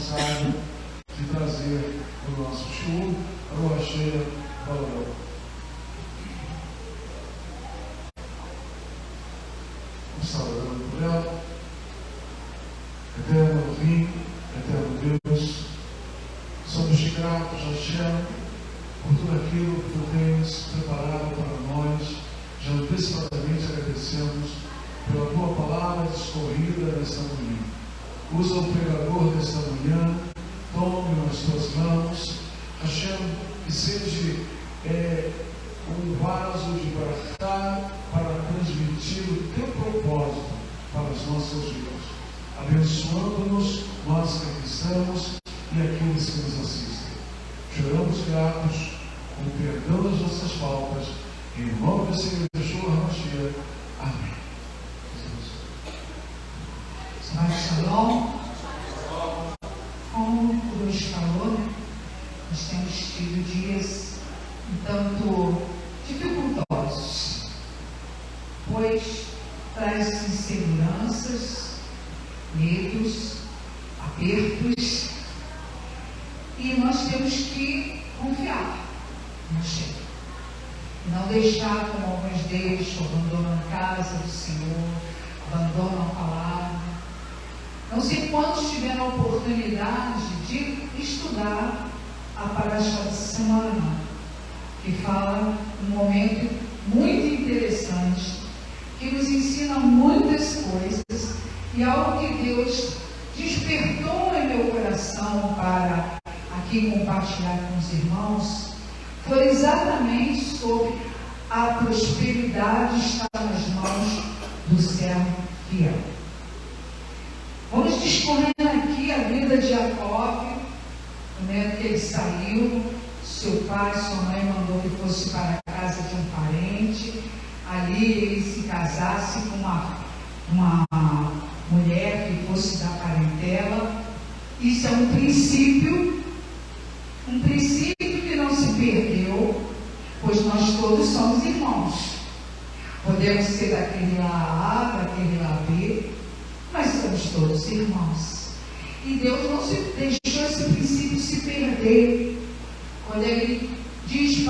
mensagem de trazer o nosso show, a lua cheia valor. Saudando por ela, eterno Elohim, eterno Deus, somos gratos a Hashem por tudo aquilo que tu tens preparado para nós. Já antecipadamente agradecemos pela tua palavra discorrida nesta manhã. Usa o pregador desta manhã, tome nas tuas mãos, Hashem, que seja um vaso de baratá para transmitir o teu propósito para as nossas vidas, abençoando-nos, nós que aqui estamos e aqueles que nos assistem. Choramos gratos, com o perdão das nossas faltas, em nome do Senhor Yeshua HaMashiach. Amém. Shalom. Como o Deus falou, nós temos tido dias um tanto dificultosos, pois traz inseguranças, medos, apertos, e nós temos que confiar no Senhor. Não deixar, como alguns deles abandonam a casa do Senhor, abandonam a palavra. Não sei quantos tiveram a oportunidade de estudar a Parashá de semana, que fala um momento muito interessante, que nos ensina muitas coisas, e algo que Deus despertou em meu coração para aqui compartilhar com os irmãos, foi exatamente sobre a prosperidade estar nas mãos do servo fiel. Vamos discorrendo aqui a vida de Jacó, no momento que ele saiu, seu pai, sua mãe mandou que fosse para a casa de um parente, ali ele se casasse com uma mulher que fosse da parentela. Isso é um princípio que não se perdeu, pois nós todos somos irmãos. Podemos ser daquele lá A, daquele lá B, mas somos todos irmãos. E Deus não se deixou esse princípio se perder. Quando Ele diz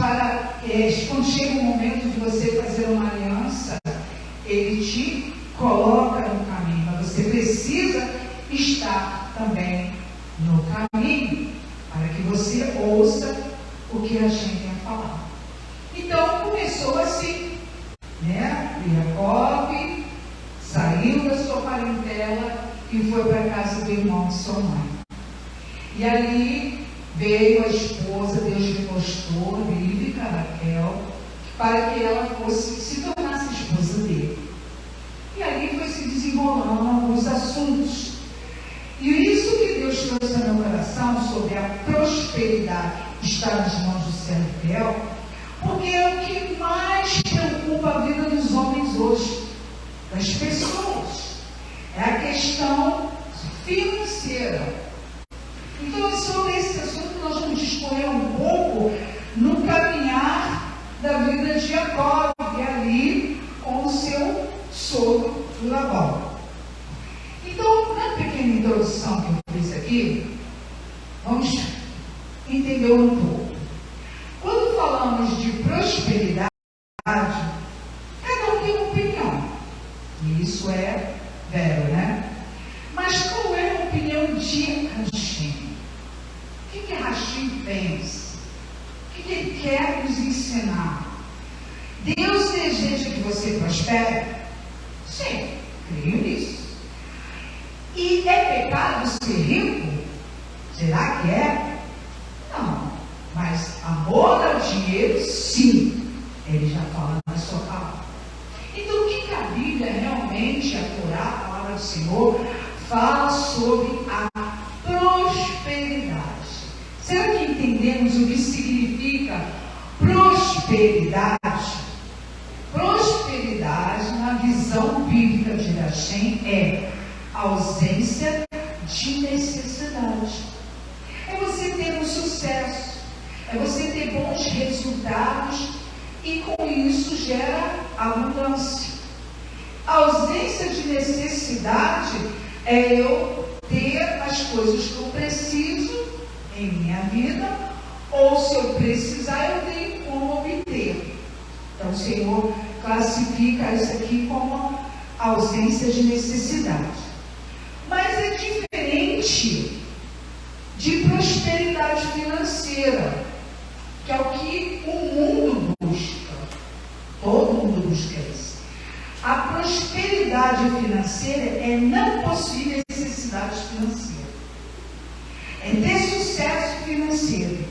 quando chega o momento de você fazer uma aliança, Ele te coloca no caminho, mas você precisa estar também no caminho, para que você ouça o que a gente tem a falar. Então começou assim, né? Jacó saiu da sua parentela e foi para a casa do irmão de sua mãe. E ali veio a esposa, Deus lhe mostrou, Rivka, Raquel, para que ela se tornasse esposa dele. E ali foi se desenrolando alguns assuntos. E isso que Deus trouxe ao meu coração sobre a prosperidade estar nas mãos do servo fiel, porque é o que mais preocupa a vida dos homens hoje, das pessoas. É a questão financeira. Então, sobre esse assunto, nós vamos discorrer um pouco no caminhar da vida de Jacó, e ali com o seu sogro Labão. Então, na pequena introdução que eu fiz aqui, vamos entender um pouco. Quando falamos de prosperidade, cada um tem uma opinião, e isso é velho, né? Mas qual é a opinião de Hashem? O que Hashem pensa? O que ele quer nos ensinar? Deus deseja que você prospere? Sim, creio nisso. E é pecado ser rico? Será que é? Não. Mas amor ao dinheiro, sim. Ele já fala na sua palavra. Então, o que a Bíblia realmente, a Torá, a palavra do Senhor, fala sobre a prosperidade? Será que entendemos o que significa prosperidade? Prosperidade, na visão bíblica de Hashem, é ausência de necessidade. É você ter um sucesso, é você ter bons resultados, e com isso gera abundância. A ausência de necessidade é eu ter as coisas que eu preciso em minha vida, ou se eu precisar, eu tenho como obter. Então, o Senhor classifica isso aqui como ausência de necessidade. Mas é diferente de prosperidade financeira, que é o que o mundo busca. Todo mundo busca isso. A prosperidade financeira é não possuir necessidades financeiras. É ter sucesso financeiro.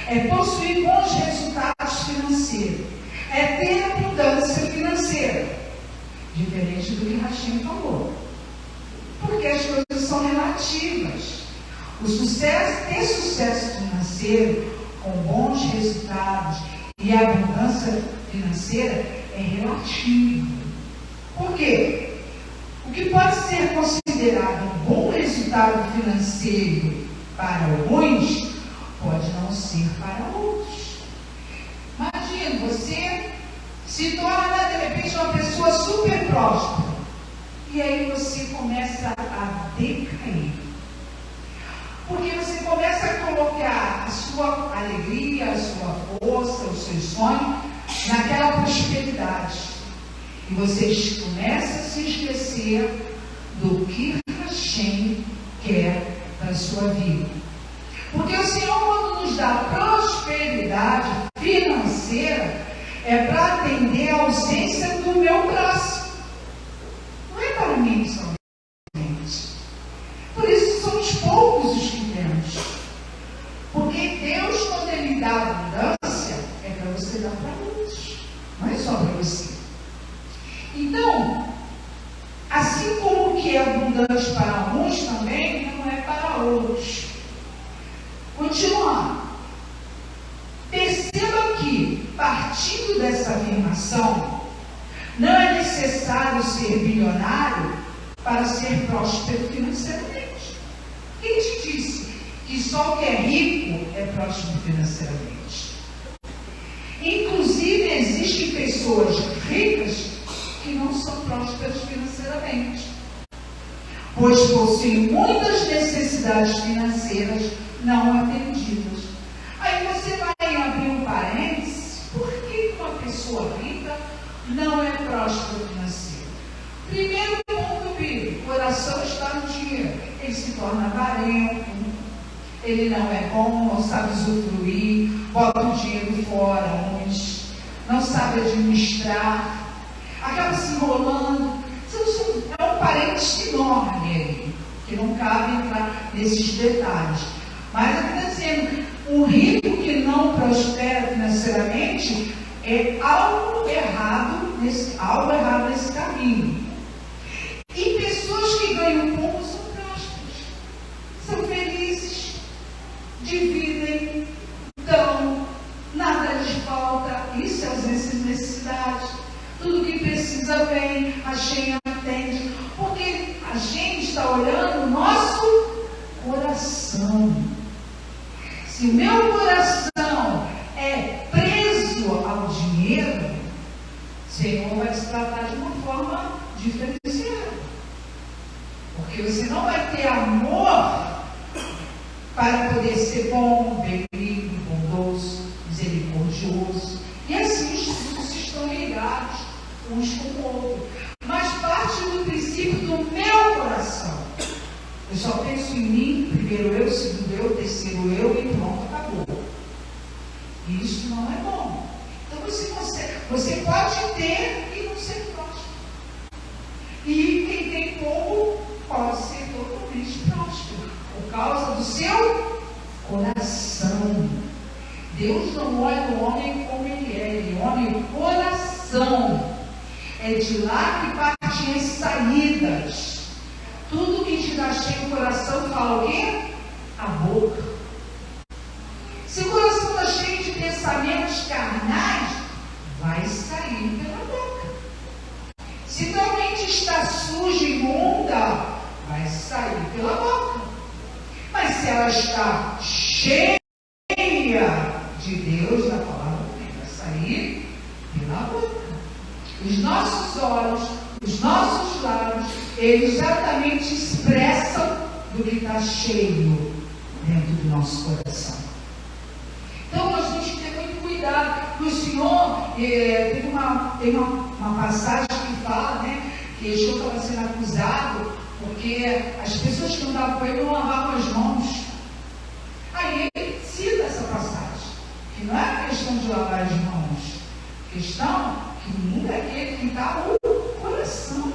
É possuir bons resultados financeiros. É ter abundância financeira. Diferente do que Hashem falou. Porque as coisas são relativas. O sucesso, ter sucesso financeiro, com bons resultados e abundância financeira, é relativo. Por quê? O que pode ser considerado um bom resultado financeiro para alguns, pode não ser para outros. Imagina, você se torna, de repente, uma pessoa super próspera. E aí você começa a decair. Porque você começa a colocar a sua alegria, a sua força, os seus sonhos naquela prosperidade. E você começa a se esquecer do que Hashem quer para a sua vida. Porque o Senhor, quando nos dá prosperidade financeira, é para atender a ausência do meu próximo. Não é para mim somente. Por isso somos poucos os que temos. Porque Deus, quando Ele dá abundância, é para você dar para outros. Não é só para você. Então, assim como o que é abundante para alguns, também não é para outros. Continuando. Perceba que, partindo dessa afirmação, não é necessário ser bilionário para ser próspero financeiramente. Quem te disse que só o que é rico é próspero financeiramente? Inclusive, existem pessoas ricas que não são prósperas financeiramente, pois possuem muitas necessidades financeiras não atendidas. Aí você vai abrir um parênteses. Por que uma pessoa rica não é próspera financeira? Primeiro ponto bíblico: o coração está no dinheiro. Ele se torna avarento, ele não é bom, não sabe usufruir, bota o dinheiro fora onde, não sabe administrar, acaba se enrolando. É um parente enorme aí, que não cabe entrar nesses detalhes. Mas eu estou dizendo, um rico que não prospera financeiramente é algo errado nesse caminho. E pessoas que ganham pouco são prósperas, são felizes, dividem, dão, nada lhes falta. Isso é ausência de necessidade. Tudo que precisa vem, a Hashem atende, porque a gente está olhando o nosso coração. Se o meu coração é preso ao dinheiro, o Senhor vai se tratar de uma forma diferenciada. Porque você não vai ter amor para poder ser bom, benigno, bondoso, misericordioso. E assim os frutos estão ligados uns com o outro. Mas parte do princípio do meu coração. Eu só penso em mim, primeiro eu, segundo eu, terceiro eu, e pronto, acabou. E isso não é bom. Então você pode ter e não ser próspero. E quem tem pouco pode ser totalmente próspero, por causa do seu coração. Deus não olha o homem como ele é, ele olha o coração. É de lá que partem as saídas. Tudo que te dá cheio o coração fala o quê? A boca. Se o coração está cheio de pensamentos carnais, vai sair pela boca. Se tua mente está suja e imunda, vai sair pela boca. Mas se ela está cheia de Deus, da palavra, vai sair pela boca. Os nossos olhos, os nossos lábios, eles exatamente expressam do que está cheio dentro do nosso coração. Então nós temos que ter muito cuidado. O Senhor, tem uma passagem que fala, né, que Yeshua estava sendo acusado porque as pessoas que andavam com ele não lavavam as mãos. Aí ele cita essa passagem, que não é questão de lavar as mãos, questão que muda aquele que está no coração.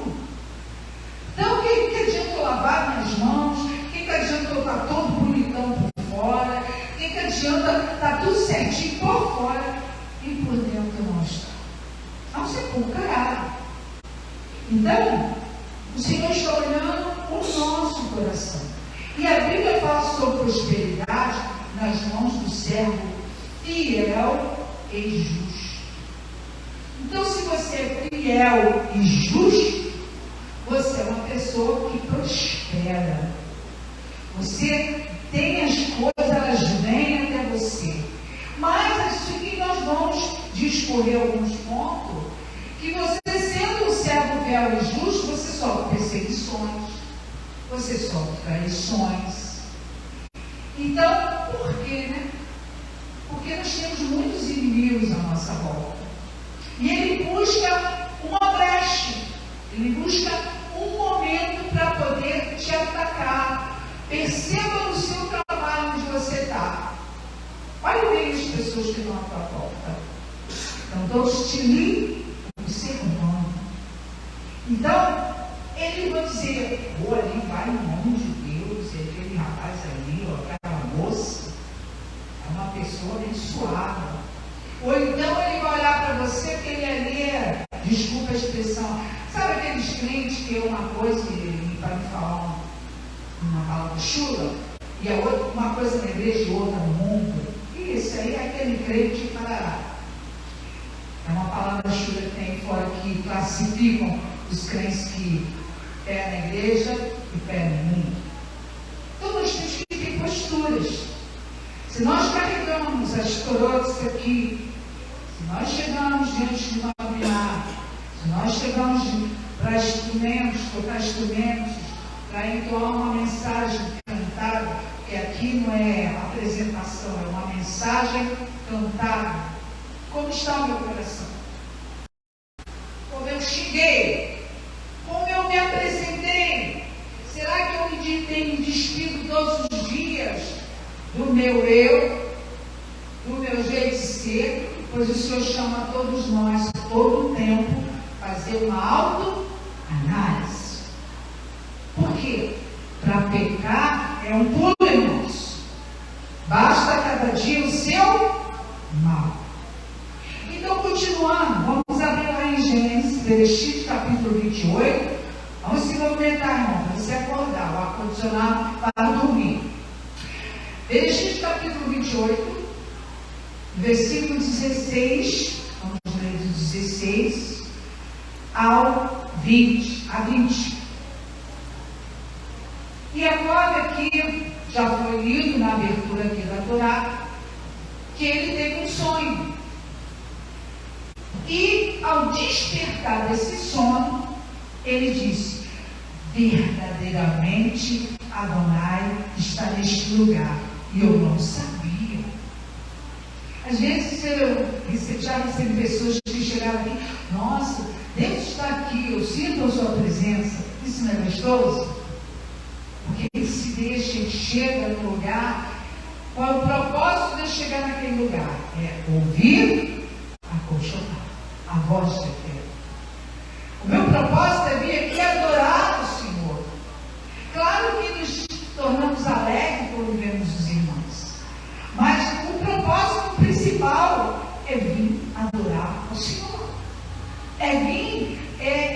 Então, o que adianta eu lavar minhas mãos? O que adianta eu estar todo bonitão por fora? O que adianta estar tudo certinho por fora e por dentro não está? Não ser pouco. Então, o Senhor está olhando o nosso coração. E a Bíblia fala sobre prosperidade nas mãos do servo fiel e justo. Então, se você é fiel e justo, você é uma pessoa que prospera. Você tem as coisas, elas vêm até você. Mas aqui nós vamos discorrer alguns pontos que você, sendo um servo fiel e justo, você sofre perseguições, você sofre traições. Então, por quê, né? Porque nós temos muitos inimigos à nossa volta. E ele busca uma brecha, ele busca um momento para poder te atacar. Perceba no seu trabalho onde você está. Olha bem as pessoas que estão à tua volta. Estão todos te observando. Então, ele vai dizer, ali vai em nome de Deus, e aquele rapaz ali, aquela moça, é uma pessoa abençoada. Ou então ele vai olhar para você que ele ali é, desculpa a expressão, sabe aqueles crentes que é uma coisa e para me falar uma palavra chula, e a outra, uma coisa na igreja e outra no mundo? Isso aí é aquele crente parará. É uma palavra chula que tem fora que classificam os crentes que pé na igreja e pé no mundo. Então nós temos que ter posturas. Se nós carregamos as coroas aqui, se nós chegamos diante de uma binária, se nós chegamos para instrumentos, tocar instrumentos, para entoar uma mensagem cantada, que aqui não é apresentação, é uma mensagem cantada, como está o meu coração? Como eu cheguei? Como eu me apresentei? Será que eu tenho me despido todos os dias do meu eu, do meu jeito de ser? Pois o Senhor chama todos nós, todo o tempo, a fazer uma autoanálise. Por quê? Para pecar é um pulo, irmãos. Basta cada dia o seu mal. Então, continuando, vamos abrir lá em Gênesis, Bereshit, capítulo 28. Vamos se movimentar, irmão, para você acordar, o ar-condicionado para dormir. Bereshit, capítulo 28, versículo 16, vamos ler do 16 ao 20, a 20. E agora aqui, já foi lido na abertura aqui da Torá, que ele teve um sonho. E ao despertar desse sono, ele disse, verdadeiramente Adonai está neste lugar. E eu não sabia. Às vezes eu já recebi pessoas que chegaram aqui, nossa, Deus está aqui, eu sinto a sua presença. Isso não é gostoso? Porque ele se deixa, ele chega no lugar. Qual é o propósito de eu chegar naquele lugar? É ouvir, acolchonar a voz de Deus. O meu propósito é vir aqui adorar o Senhor. Claro que nos tornamos alegres quando vemos os irmãos, mas o propósito principal é vir adorar o Senhor. É vir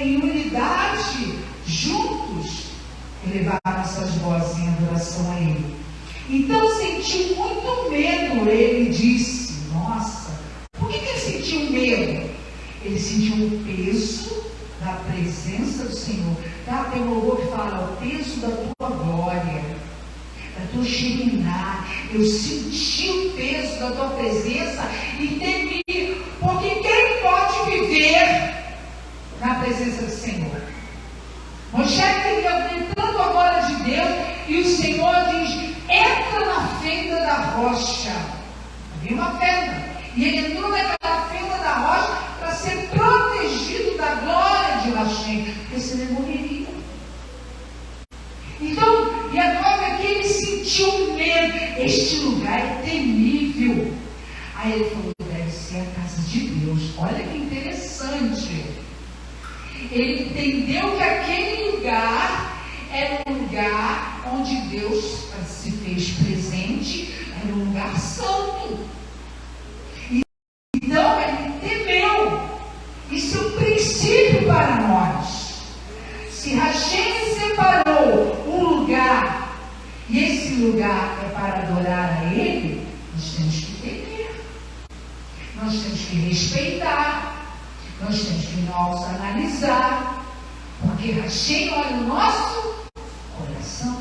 em unidade, juntos, elevar nossas vozes em adoração a Ele. Então sentiu muito medo. Ele disse, nossa, por que ele sentiu medo? Ele sentiu o peso da presença do Senhor. Tem um louvor que fala, o peso da tua glória, da tua Shekinah. Eu senti o peso da tua presença e temi, porque quem pode viver na presença do Senhor? Moisés estava gritando a glória de Deus e o rocha. Havia uma fenda. E ele entrou naquela fenda da rocha para ser protegido da glória de Hashem, porque senão ele morreria. Então, e agora que ele sentiu medo, este lugar é temível. Aí ele falou, deve ser a casa de Deus. Olha que interessante. Ele entendeu que aquele lugar era um lugar onde Deus se fez presente, era um lugar santo. Então ele temeu. Isso é um princípio para nós. Se Hashem separou um lugar, e esse lugar é para adorar a Ele, nós temos que temer. Nós temos que respeitar. Nós temos que nos analisar. Porque Hashem olha o nosso coração.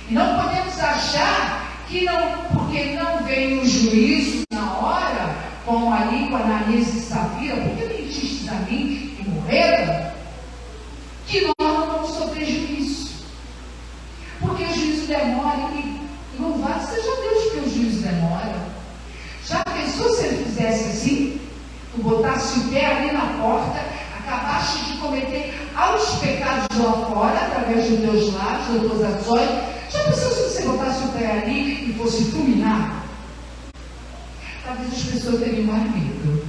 E não podemos achar que não, porque não veio o juízo na hora, como ali com Ananias e Safira, porque mentistes a mim e morreram, que nós não vamos sofrer juízo. Porque o juízo demora e louvado seja Deus que o juízo demora. Já pensou se ele fizesse assim? Tu botasse o pé ali na porta, acabaste de cometer altos pecados lá fora, através dos teus lábios, das tuas ações. Já pensou se você botasse o pé ali e fosse fulminado? Talvez as pessoas teriam mais medo,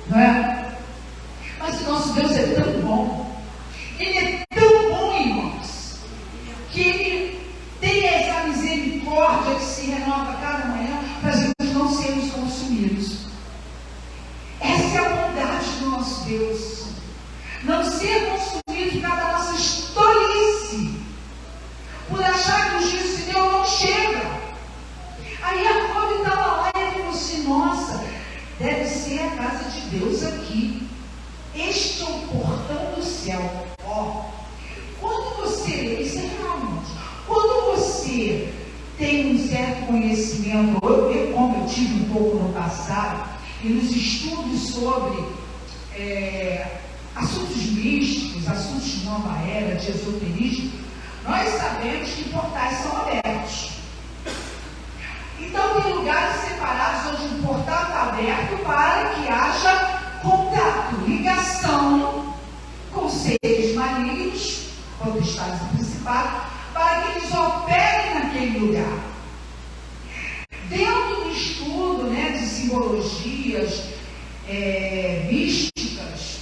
não é? Mas o nosso Deus é tão bom. Ele é tão bom, irmãos, que Ele tem essa misericórdia que se renova cada manhã para nós não sermos consumidos. Essa é a bondade do nosso Deus. Não ser consumido por causa da nossa tolice, por achar que o juízo de Deus não chega. Aí Jacob estava lá e ele falou assim, nossa, deve ser a casa de Deus aqui. Este é o portão do céu. Ó, quando você, isso é real, irmãos, quando você tem um certo conhecimento, eu como eu tive um pouco no passado, e nos estudos sobre assuntos místicos, assuntos de nova era, de esoterismo, nós sabemos que portais são abertos. Então tem lugares separados onde o portal está aberto para que haja contato, ligação com seres malignos, potestades e principados, para que eles operem naquele lugar. Dentro do estudo, de simbologias místicas,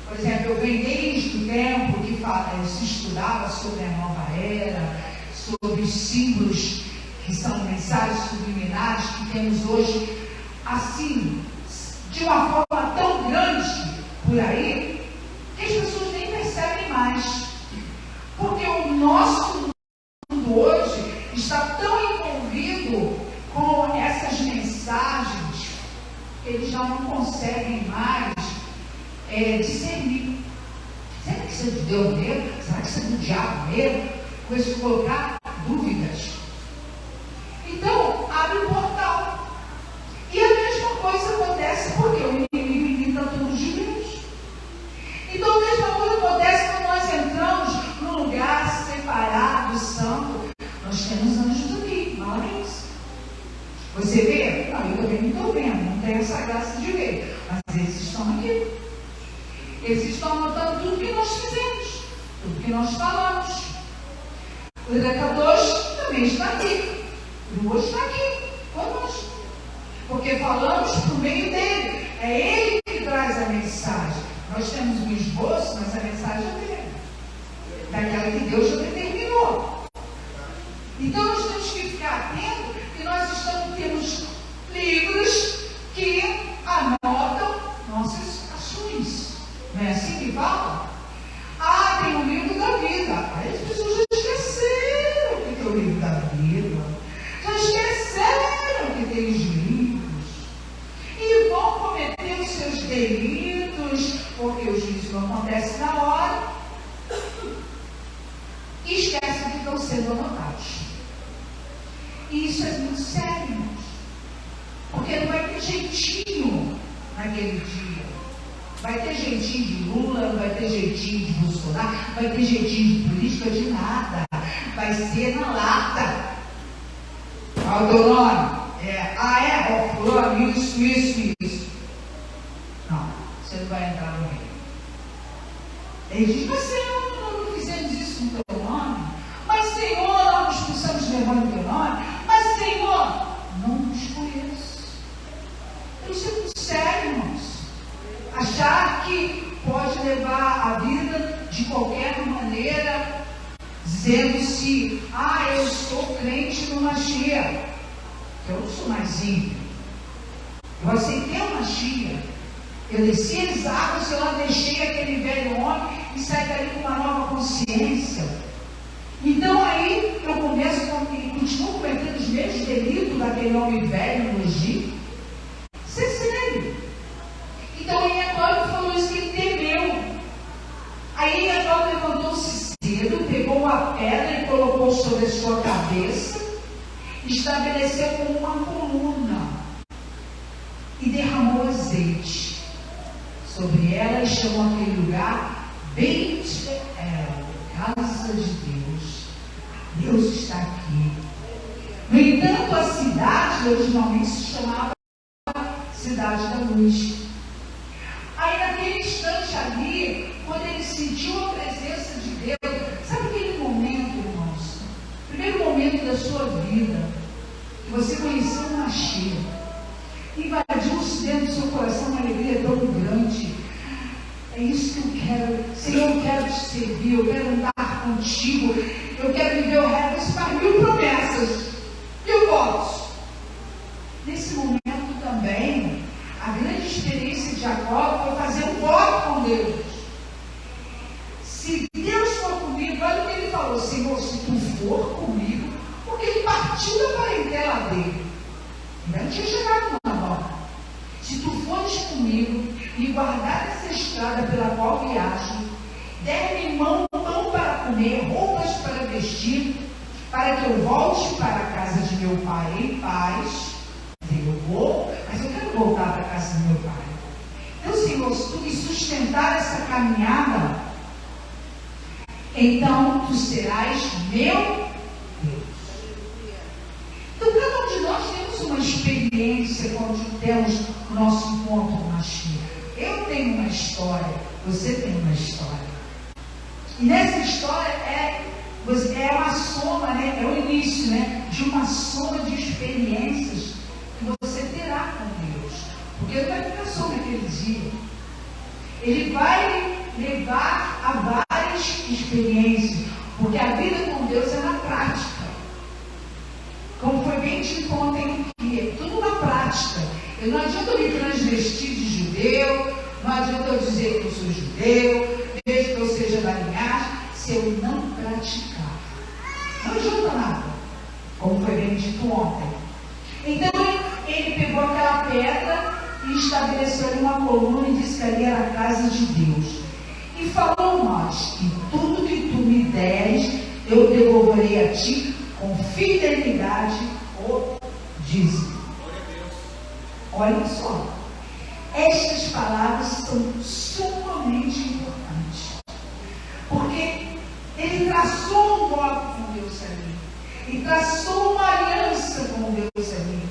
por exemplo, eu venho desde o tempo que se estudava sobre a nova era, sobre os símbolos que são mensagens subliminares que temos hoje, assim, de uma forma tão grande por aí, que as pessoas nem percebem mais. Porque o nosso mundo hoje está tão envolvido com essas mensagens, eles já não conseguem mais discernir. Será que isso é de Deus mesmo? Será que isso é do diabo mesmo? Coisa de colocar dúvidas. Então, abre o portal. E a mesma coisa acontece porque o inimigo imita todos os juízes. Então, a mesma coisa acontece quando nós entramos num lugar separado, santo. Nós temos anjos aqui, novamente. Você vê? Não, eu também não estou vendo, não tenho essa graça de ver. Mas eles estão aqui. Eles estão anotando tudo que nós fizemos, tudo que nós falamos. O Recadosh também está aqui. O hoje está aqui conosco. Porque falamos por meio dele. É ele que traz a mensagem. Nós temos um esboço, mas a mensagem é dele. Daquela que Deus já determinou. Então nós temos que ficar atentos que nós temos livros que anotam nossas ações. Não é assim que fala? Ah, tem o livro da vida. Aí as pessoas já esqueceram que tem o livro da vida. Já esqueceram que tem os livros. E vão cometer os seus delitos, porque o juízo não acontece na hora. E esquecem que estão sendo anotados. E isso é muito sério, irmãos. Porque não vai ter jeitinho naquele dia. Vai ter jeitinho de Lula, não vai ter jeitinho de Bolsonaro, vai ter jeitinho de política, de nada. Vai ser na lata. Qual é o teu nome? Fulano, isso. Não, você não vai entrar no reino. Ele diz, mas Senhor, nós não fizemos isso no teu nome. Mas Senhor, nós nos expulsamos levando o teu nome. Mas Senhor, não nos conheço. Isso é muito sério, irmãos. Achar que pode levar a vida de qualquer maneira, dizendo-se, eu sou crente no Mashiach. Eu não sou mais ímpio. Eu aceitei o Mashiach. Eu desci as águas, eu lá deixei aquele velho homem e saí dali com uma nova consciência. Então aí eu começo e continuo cometendo os mesmos delitos daquele homem velho no Egito. Isso é sério. Então aí agora falou isso que ele temeu. Aí agora levantou-se cedo, pegou a pedra e colocou sobre a sua cabeça, estabeleceu como uma coluna e derramou azeite sobre ela e chamou aquele lugar Beit-El, casa de Deus. Deus está aqui. No entanto, a cidade originalmente se chamava Cidade da Luz. Aí naquele instante ali, quando ele sentiu a presença de Deus, sabe aquele momento, irmãos? Primeiro momento da sua vida, que você conheceu o Mashiach, invadiu-se dentro do seu coração uma alegria tão grande. É isso que eu quero. Senhor, eu quero te servir, eu quero andar contigo, eu quero viver o resto para 1000 promessas, 1000 votos. Nesse momento também, a grande experiência de Jacó foi fazer um voto com Deus. Se Deus for comigo, olha o que ele falou, Senhor, se tu for comigo, porque ele partiu da parentela dele. Ainda não tinha chegado na hora. Se tu fores comigo e guardar essa estrada pela qual viajo, der-me mão para comer, roupas para vestir, para que eu volte para a casa de meu pai em paz. Eu vou, mas eu quero voltar para a casa do meu pai. Então, Senhor, se tu me sustentar essa caminhada, então tu serás meu Deus. Então, cada um de nós temos uma experiência quando temos o nosso encontro com Mashiach. Eu tenho uma história, você tem uma história. E nessa história é uma soma, né? É o início, né? De uma soma de experiências que você terá com Deus. Porque ele vai ficar só naquele dia. Ele vai levar a várias experiências. Porque a vida com Deus é na prática. Como foi bem dito ontem, é tudo na prática. Não adianta eu me transvestir de judeu, não adianta eu dizer que eu sou judeu, desde que eu seja da linhagem, se eu não praticar. Não adianta nada, como foi bem dito ontem. Então, ele pegou aquela pedra e estabeleceu ali uma coluna e disse que ali era a casa de Deus. E falou mais, que tudo que tu me deres, eu devolverei a ti com fidelidade ou dízimo. Olha só, estas palavras são sumamente importantes, porque ele traçou um voto com Deus ali, e traçou uma aliança com Deus ali,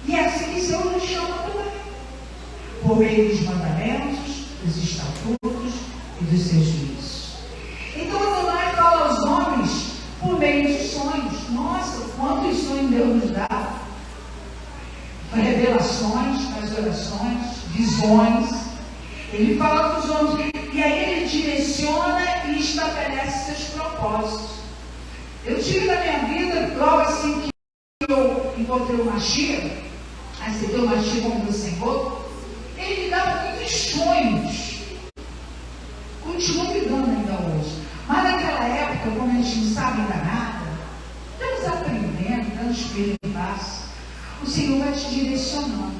e assim o Senhor nos chama também, por meio dos mandamentos, dos estatutos e dos seus juízos. Então Adonai fala aos homens por meio de sonhos. Nossa, quantos sonhos Deus nos dá! Revelações, nas orações, visões. Ele fala com os homens e aí ele direciona e estabelece seus propósitos. Eu tive na minha vida, logo assim que eu encontrei o Mashiach, aceitei o Mashiach como meu Senhor, ele me dava muitos sonhos. Continua me dando ainda hoje. Mas naquela época, quando a gente não sabe ainda nada, estamos aprendendo, estamos experimentando. O Senhor vai te direcionando.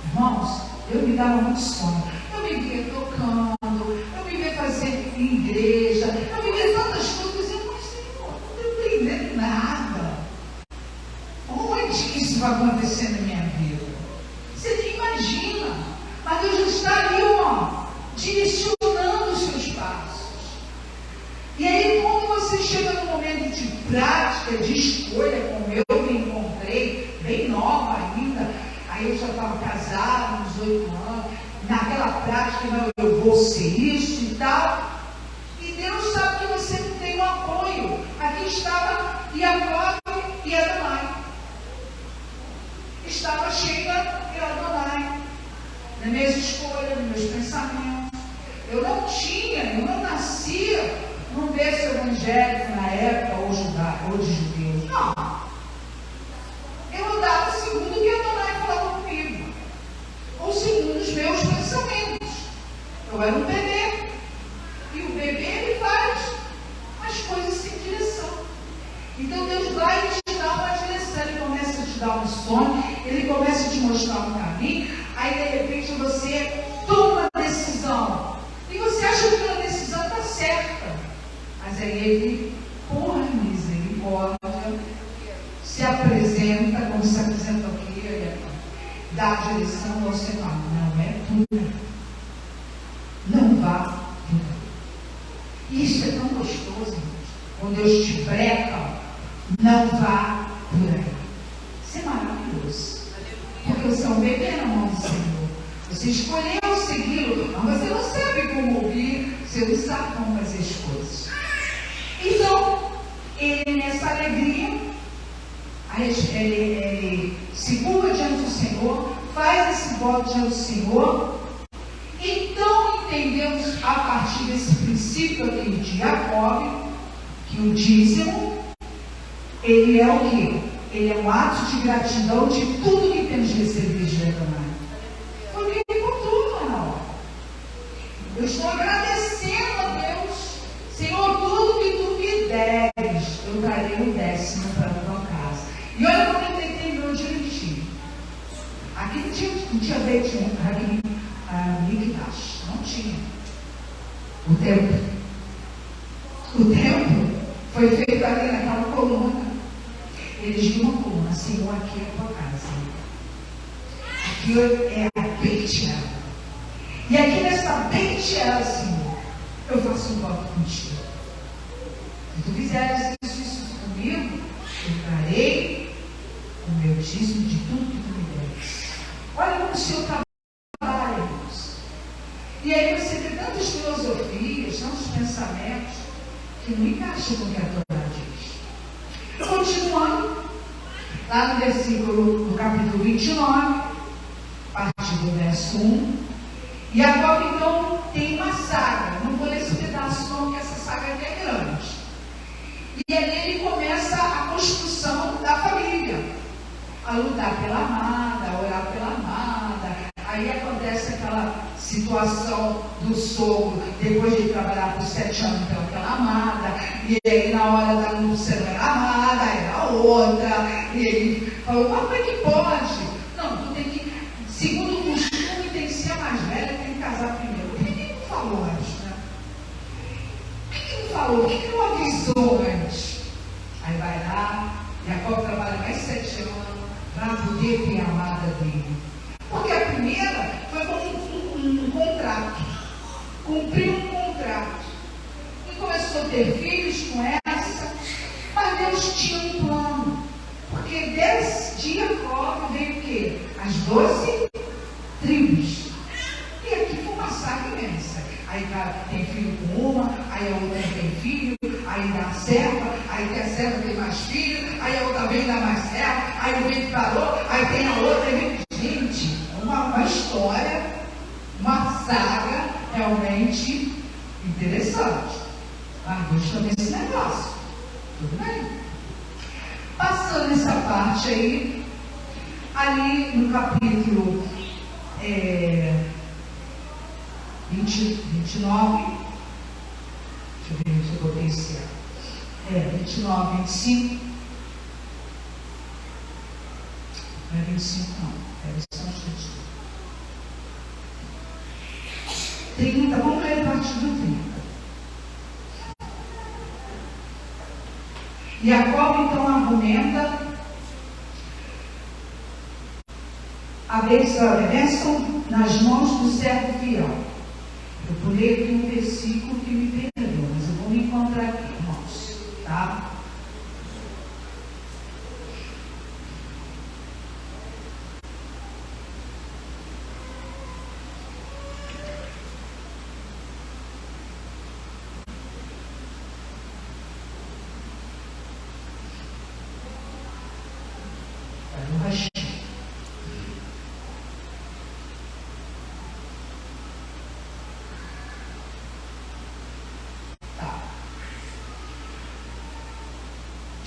Irmãos, eu me dava muito sonho. Eu me via tocando, eu me via fazendo em igreja, eu me via tantas coisas. Eu não sei, não estou entendendo nada. Onde que isso vai acontecer na minha vida? Você nem imagina. Mas Deus já está ali, direcionando os seus passos. E aí, quando você chega no momento de prática de escolha, como eu me encontrei, bem nova ainda, aí eu já estava casada, uns 8 anos, naquela prática, não, eu vou ser isso e tal, e Deus sabe que você não tem um apoio. Aqui estava Jacob e Adonai, estava Sheila e Adonai, nas minhas escolhas, nos meus pensamentos. Eu não nascia num berço evangélico na época, ou de judeus. Não. Eu andava segundo o que Adonai falava comigo, ou segundo os meus pensamentos. Eu era um bebê, e o bebê ele faz as coisas sem direção. Então Deus vai te dar uma direção, Ele começa a te dar um sonho, Ele começa a te mostrar um caminho, aí de repente você toma uma decisão, e você acha que aquela decisão está certa, mas aí Ele, por misericórdia, se apresenta, como se apresentou aqui, dá a direção ao você fala, não é por aí, não vá por aí. Isso é tão gostoso, irmãos. Quando Deus te breca, não vá por aí. Isso é maravilhoso, porque você é um bebê na mão do Senhor. Você escolheu segui-lo, mas você não sabe como ouvir, você não sabe como fazer as coisas. Então, ele nessa alegria, ele se curva diante do Senhor, faz esse voto diante do Senhor. Então entendemos a partir desse princípio aqui de Jacob, que o dízimo, ele é o quê? Ele é um ato de gratidão de tudo que temos recebido de Adonai. Foi o que ele contou lá na hora. Eu estou agradecendo a Deus, Senhor, tudo que tu me deres, eu trarei o 10º para a tua casa. E olha como ele entendeu direitinho. Aqui não tinha leite, aqui Mikdash, não tinha. O templo foi feito ali naquela coluna. Eles viram uma coluna, Senhor, aqui é a tua casa. Aqui é a Beit-El. E aqui nessa Beit-El, Senhor, eu faço um voto contigo. Se tu fizeres isso comigo, eu trarei o meu dízimo de tudo que tu me deres. Olha como o Senhor trabalha, irmãos. E aí você vê tantas filosofias, tantos pensamentos, que não encaixam com o que a Torá diz. Continuando, lá no versículo, no capítulo 29, a partir do verso 1, Jacob então tem uma saga. Não vou ler esse pedaço não, porque essa saga é grande. E ali ele começa a construção da família, a lutar pela amada, a orar pela amada. Aí acontece aquela situação do sogro, depois de trabalhar por 7 anos pela amada, e aí na hora da luta você não era amada, era outra, e ele falou, mas como é que pode? Não, tu tem que, segundo o costume, tem que ser a mais velha, tem que casar primeiro. Por que ele não falou antes, né? Por que ele não falou? Por que ele não avisou antes? Aí vai lá, Jacob trabalha mais 7 anos para poder ter a amada dele. Porque a primeira foi como um contrato, cumpriu um contrato, e começou a ter filhos com essa, mas Deus tinha um plano, porque de Jacob veio o quê? As 12 tribos, e aqui foi uma saga imensa. Aí tem filho com uma, aí a outra tem filho, aí dá a serva, aí a serva tem mais filho, aí a outra vem dá mais serva, aí o vento parou, aí tem a outra, e vem. Gente, uma história, uma saga realmente interessante. Mas gostou desse negócio? Tudo bem. Passando essa parte aí, ali no capítulo 29, deixa eu ver se eu botei esse 29, 25. Não é 25 não. São os 30, vamos ler a partir do 30. Jacob então argumenta a bênção nas mãos do servo fiel. Eu pulei aqui um versículo que me perdeu, mas eu vou me encontrar aqui, irmãos, tá?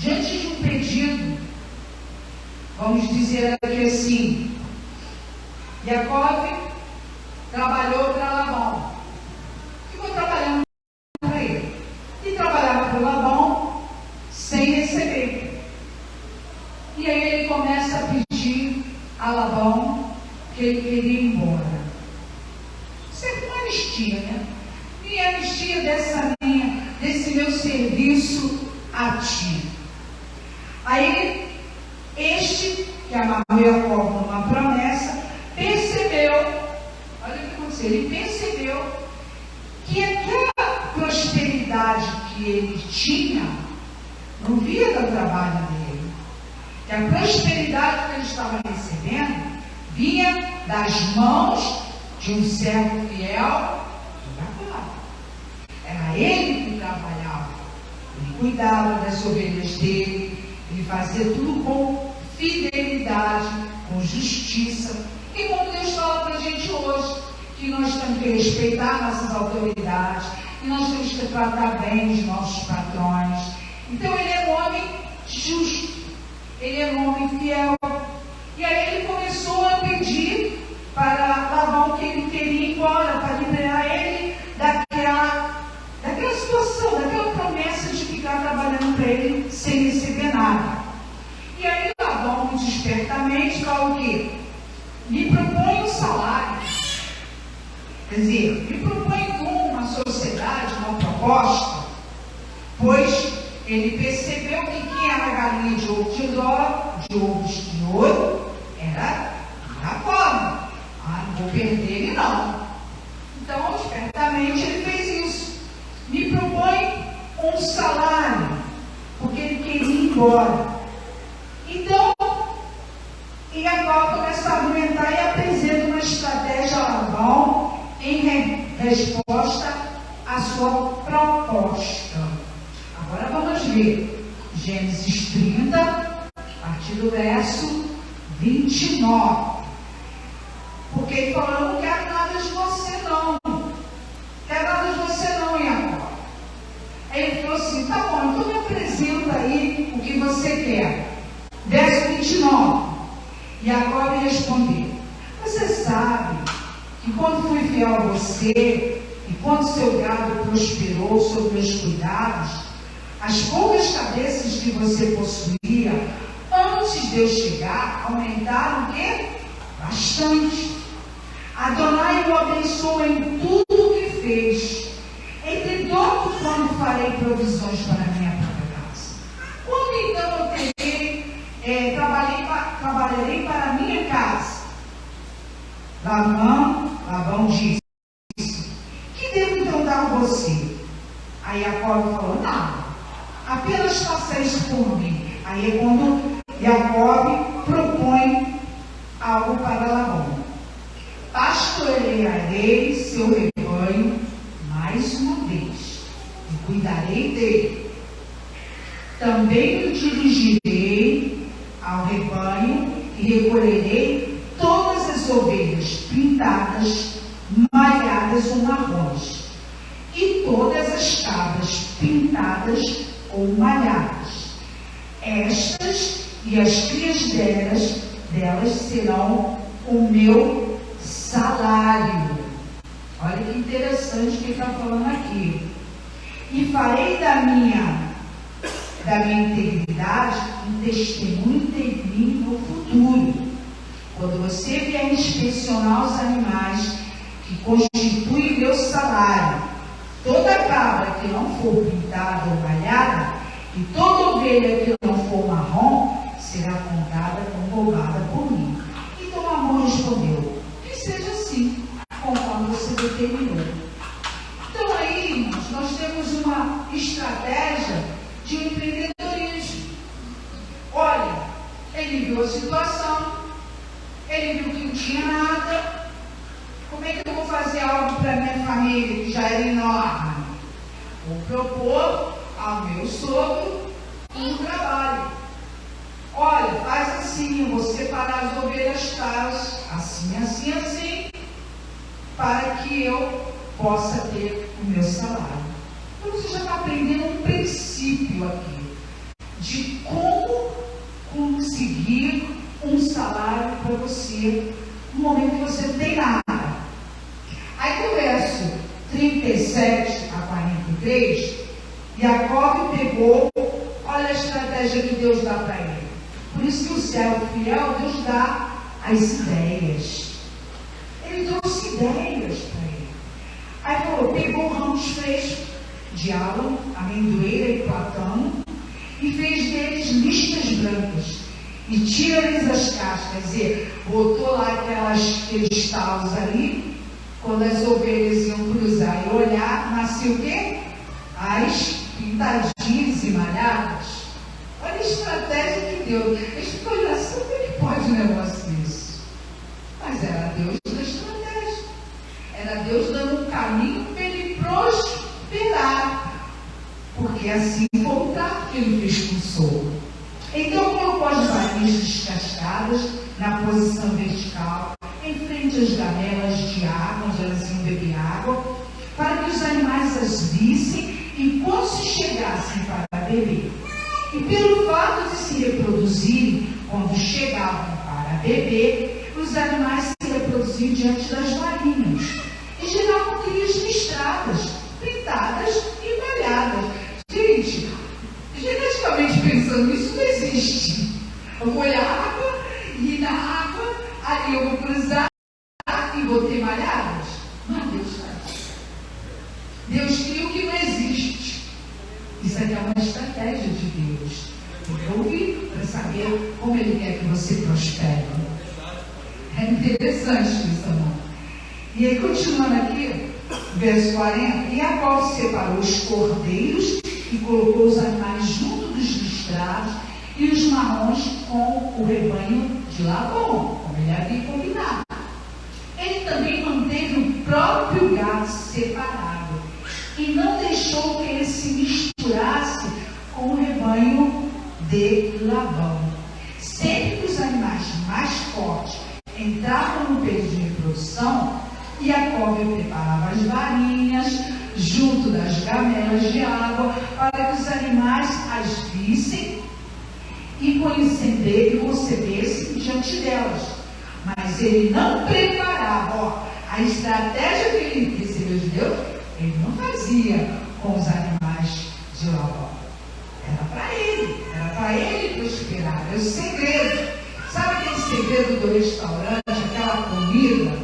diante de um pedido, vamos dizer aqui assim, Jacob trabalhou para Labão, ficou trabalhando para ele, e trabalhava para Labão sem receber. E aí ele começa a pedir a Labão que ele queria ir embora. Sempre uma anistia, né? E a anistia desse meu serviço a ti. Aí, este que amarrou Jacob numa promessa, percebeu, olha o que aconteceu, ele percebeu que aquela prosperidade que ele tinha, não via do trabalho dele, que a prosperidade que ele estava recebendo, vinha das mãos de um servo fiel, era ele que trabalhava, ele cuidava das ovelhas dele, ele fazia tudo com fidelidade, com justiça. E como Deus fala para a gente hoje, que nós temos que respeitar nossas autoridades, que nós temos que tratar bem os nossos patrões. Então ele é um homem justo, ele é um homem fiel. E aí ele começou a pedir para Labão que ele queria ir embora, para liberar ele daquela situação, daquela promessa de ficar trabalhando para ele sem receber nada. E aí Labão, muito espertamente, fala o quê? Me propõe um salário. Quer dizer, me propõe com uma sociedade, uma proposta, pois ele percebeu que quem era galinha de ovo de ovos de ouro era Jacob. Não vou perder ele não. Então, espertamente, ele fez isso. Me propõe um salário, porque ele queria ir embora. Então, Jacob começa a argumentar e apresenta uma estratégia a Labão em resposta à sua proposta. Agora vamos ver. Gênesis 30, a partir do verso 29. Porque ele falou, eu não quero nada de você não. Quero nada de você não, Jacob. Aí ele falou assim, tá bom, então me apresenta aí o que você quer. Verso 29. Jacob respondeu, você sabe que quando fui fiel a você, e quando seu gado prosperou sob meus cuidados, as poucas cabeças que você possuía, antes de eu chegar, aumentaram o quê? Bastante. Adonai o abençoou em tudo o que fez. Entretanto, quando farei provisões para a minha própria casa? Quando então eu terei, trabalharei para a minha casa? Labão disse, que devo então dar a você? Aí Jacob falou, não, apenas faça isso por mim. Aí é quando Jacob propõe algo para Labão. Pastorearei seu rebanho mais uma vez, e cuidarei dele. Também me dirigirei ao rebanho e recolherei todas as ovelhas pintadas, malhadas ou marrons, e todas as cabras pintadas ou malhadas. Estas e as crias delas serão o meu salário. Olha que interessante que ele está falando aqui. E farei da minha integridade um testemunho de mim no futuro. Quando você vier inspecionar os animais que constituem meu salário, toda cabra que não for pintada ou malhada, e toda ovelha que não for marrom, será contada como roubada por mim. Então Labão respondeu, que seja assim, conforme você determinou. Então aí, irmãos, nós temos uma estratégia de empreendedorismo. Olha, ele viu a situação, ele viu que não tinha nada. Como é que eu vou fazer algo para a minha família, que já era enorme? Vou propor ao meu sogro um trabalho. Olha, faz assim, eu vou separar as ovelhas tais, assim, assim, assim, para que eu possa ter o meu salário. Então você já está aprendendo um princípio aqui. de como conseguir um salário para você no momento que você não tem nada. Aí no verso 37 a 43, Jacó pegou, olha a estratégia que Deus dá para ele. Por isso que o servo fiel, Deus dá as ideias. Ele trouxe ideias para ele. Aí falou, pegou ramos frescos de álamo, amendoeira e platano, e fez deles listas brancas, e tira-lhes as cascas, quer dizer, botou lá aqueles talos ali, quando as ovelhas iam cruzar e olhar, nasceu o quê? As pintadinhas e malhadas. Olha a estratégia que Deus. Eles ficam olhando assim, como é que pode um negócio desse? Mas era Deus da estratégia. Era Deus dando um caminho para ele prosperar. Porque assim foi o trato que ele fez com o sogro. Então colocou as varinhas descascadas na posição vertical, em frente às gamelas de água, onde elas iam beber água, para que os animais as vissem e quando se chegassem para beber. E pelo fato de se reproduzirem, quando chegavam para beber, os animais se reproduziam diante das varinhas e geravam crias listradas, pintadas e malhadas. Gente, geneticamente pensando, isso não existe. Eu vou olhar a água e na água, ali eu vou cruzar e vou ter malhadas. Mas Deus faz. Deus cria o que não existe. Isso aqui é uma estratégia de Deus. Tem que ouvir para saber como Ele quer que você prospere. É interessante isso, amor. E aí, continuando aqui, verso 40, e Jacó separou os cordeiros e colocou os animais junto dos listrados e os marrons com o rebanho de Labão, como ele havia combinado. Ele também manteve o próprio gado separado e não deixou que ele se misturasse com o rebanho de Labão. Sempre que os animais mais fortes entravam no período de reprodução, Jacó preparava as varinhas junto das gamelas de água para que os animais as vissem e concebessem diante delas. Mas ele não preparava, a estratégia que ele recebeu de Deus, ele não fazia com os animais de Labão. Era para ele prosperar, é o segredo. Sabe aquele segredo do restaurante, aquela comida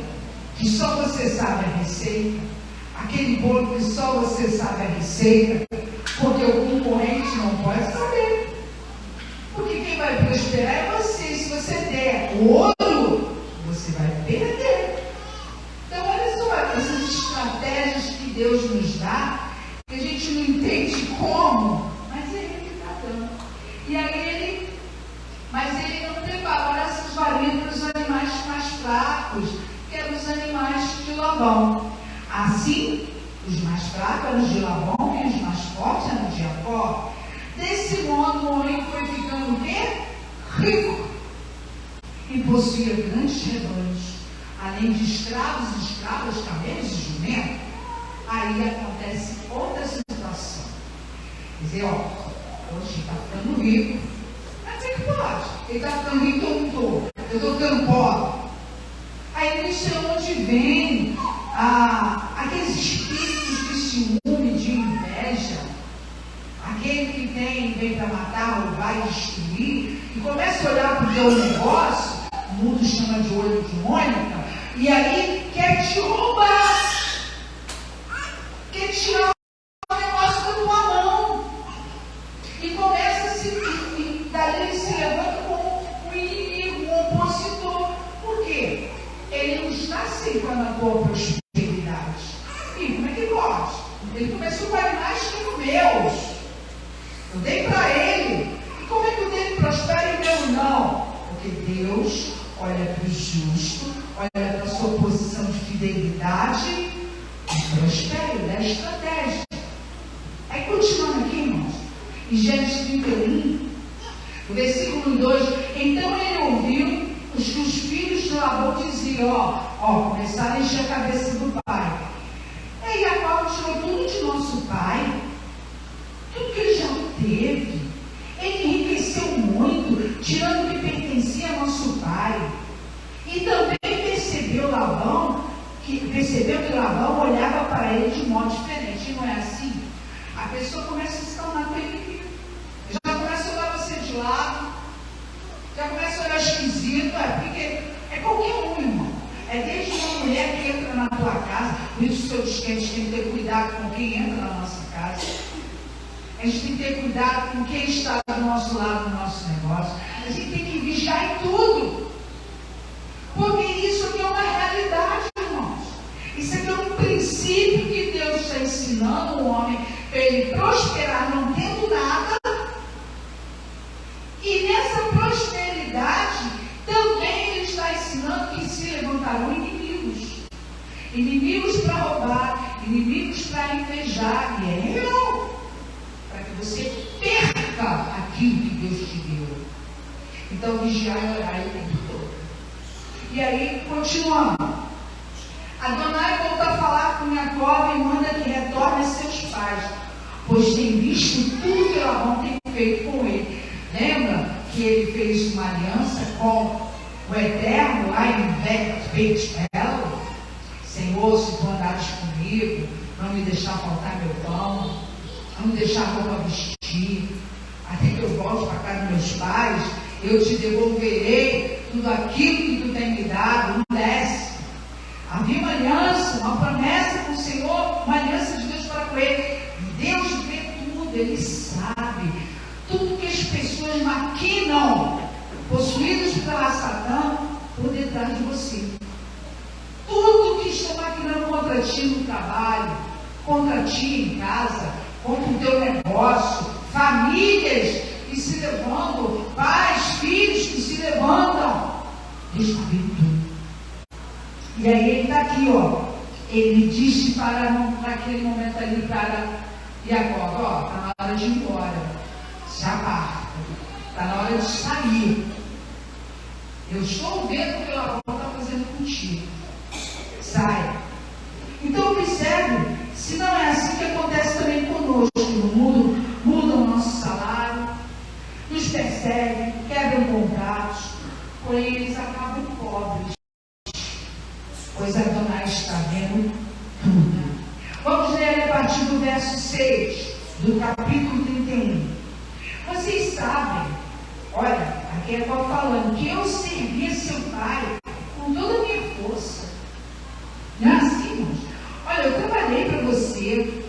que só você sabe a receita? Aquele bolo que só você sabe a receita, porque o concorrente não pode saber. Porque quem vai prosperar é você. Se você der ouro, você vai perder. Então, olha só essas estratégias que Deus nos dá, que a gente não entende como, mas é Ele que está dando. E aí mas ele não preparou essas varinhas para os animais mais fracos, que eram os animais de Labão. Assim, os mais fracos eram de Labão e os mais fortes eram de Jacó. Desse modo, o homem foi ficando o quê? Rico. E possuía grandes rebanhos, além de escravos e escravas, camelos e jumentos. Aí acontece outra situação. Quer dizer, hoje está ficando rico. Mas como é que pode? Ele está ficando rico, eu não estou. Eu estou ficando pobre. Aí ele chama onde vem aqueles espíritos de ciúme, de inveja, aquele que vem para matar, roubar e destruir, e começa a olhar para o teu negócio, o mundo chama de olho de Mônica, e aí quer te roubar, quer tirar o negócio da tua mão, e começa a se, e daí ele se levanta como um inimigo, um opositor. Por quê? Ele não está aceitando a tua prosperidade. E como é que pode? Ele começou com animais que eram meus. Eu dei para ele. E como é que o dele prospera e o meu não? Porque Deus olha para o justo, olha para a sua posição de fidelidade e prospera, ele dá estratégia. Aí continuando aqui, irmãos, em Gênesis 31, o versículo 2, então ele ouviu os que os filhos de Labão diziam, começaram a encher a cabeça do pai. E aí Jacó tirou tudo de nosso pai, tudo que ele já teve, ele tirando o que pertencia a nosso pai. E também percebeu que Labão olhava para ele de modo diferente. E não é assim? A pessoa começa a se tornar teu inimigo. Já começa a olhar você de lado, já começa a olhar esquisito, porque é qualquer um, irmão. É desde uma mulher que entra na tua casa. Por isso, seus crentes têm que ter cuidado com quem entra na nossa casa. A gente tem que ter cuidado com quem está do nosso lado no nosso negócio. A gente tem que vigiar em tudo. Porque isso aqui é uma realidade, irmãos. Isso aqui é um princípio que Deus está ensinando o homem para ele prosperar não tendo nada. E nessa prosperidade também ele está ensinando que se levantarão inimigos. Inimigos para roubar, inimigos para invejar. E é real. Para que você perca aquilo que Deus te deu. Então vigiar e orar o tempo todo. E aí, continuando. Adonai volta a falar com Jacó e manda que retorne a seus pais, pois tem visto tudo que Labão tem feito com ele. Lembra que ele fez uma aliança com o Eterno lá em Bet-El? Senhor, se tu andares comigo, não me deixar faltar meu pão, não me deixar roupa vestir, até que eu volte para casa dos meus pais, eu te devolverei tudo aquilo que tu tem me dado. Não desce. Havia uma aliança, uma promessa com o Senhor, uma aliança de Deus para com ele. Deus vê tudo, ele sabe. Tudo que as pessoas maquinam, possuídos pela Satã, por detrás de você. Tudo que estão maquinando contra ti no trabalho, contra ti em casa, contra o teu negócio, famílias que se levantam, pais, filhos que se levantam. Deus está vendo tudo. E aí ele está aqui, ó. Ele disse para aquele momento ali para Jacó, ó, está na hora de ir embora. Se aparta. Está na hora de sair. Eu estou vendo o que o Labão está fazendo contigo. Sai. Então observe, se não é assim que acontece também conosco no mundo, mudam o nosso salário, nos perseguem, quebram contratos, porém eles acabam pobres, pois Adonai está vendo tudo. Vamos ler a partir do verso 6 do capítulo 31. Vocês sabem, olha, aqui é Jacó falando que eu servia seu pai com toda a minha força. Não é assim, irmãos? Olha, eu trabalhei para você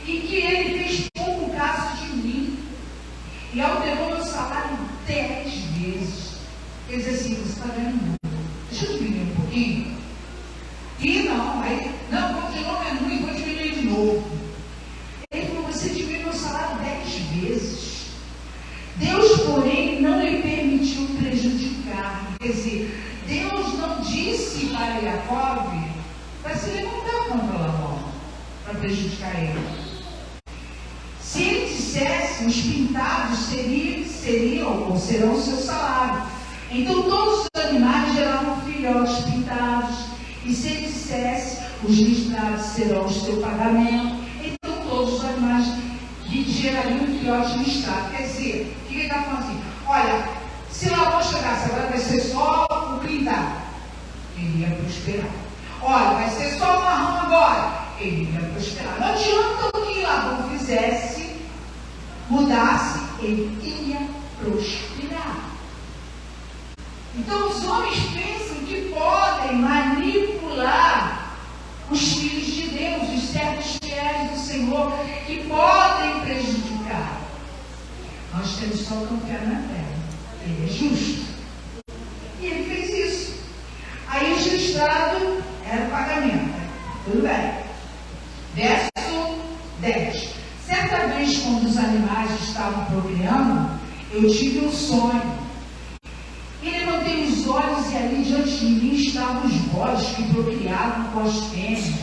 e que ele fez pouco caso de mim e alterou meu salário 10 vezes. Quer dizer assim, você está vendo muito. Deixa eu diminuir um pouquinho. E não, continuou menor, vou diminuir de novo. Ele falou, você diminuiu meu salário 10 vezes. Deus, porém, não lhe permitiu prejudicar. Quer dizer, Deus não disse para Jacó para se levantar contra Labão, para prejudicar ele. Se ele dissesse, os pintados seriam ou serão o seu salário. Então todos os animais geravam filhotes pintados. E se ele dissesse, os listrados serão o seu pagamento. Então todos os animais gerariam filhotes listrados. Quer dizer, o que ele está falando assim? Olha, se Labão chegasse agora, vai ser só o pintado. Ele ia prosperar. Olha, vai ser só o marrom agora. Ele ia prosperar. Não adianta o que Labão fizesse, mudasse, ele ia prosperar. Então os homens pensam que podem manipular os filhos de Deus, os servos fiéis do Senhor, que podem prejudicar. Nós temos só confiar na terra. Ele é justo. E ele fez isso. Aí o registrado era o pagamento. Tudo bem. Verso 10. Certa vez, quando os animais estavam procriando, eu tive um sonho. E levantei os olhos e ali diante de mim estavam os bodes que procriavam com as fêmeas.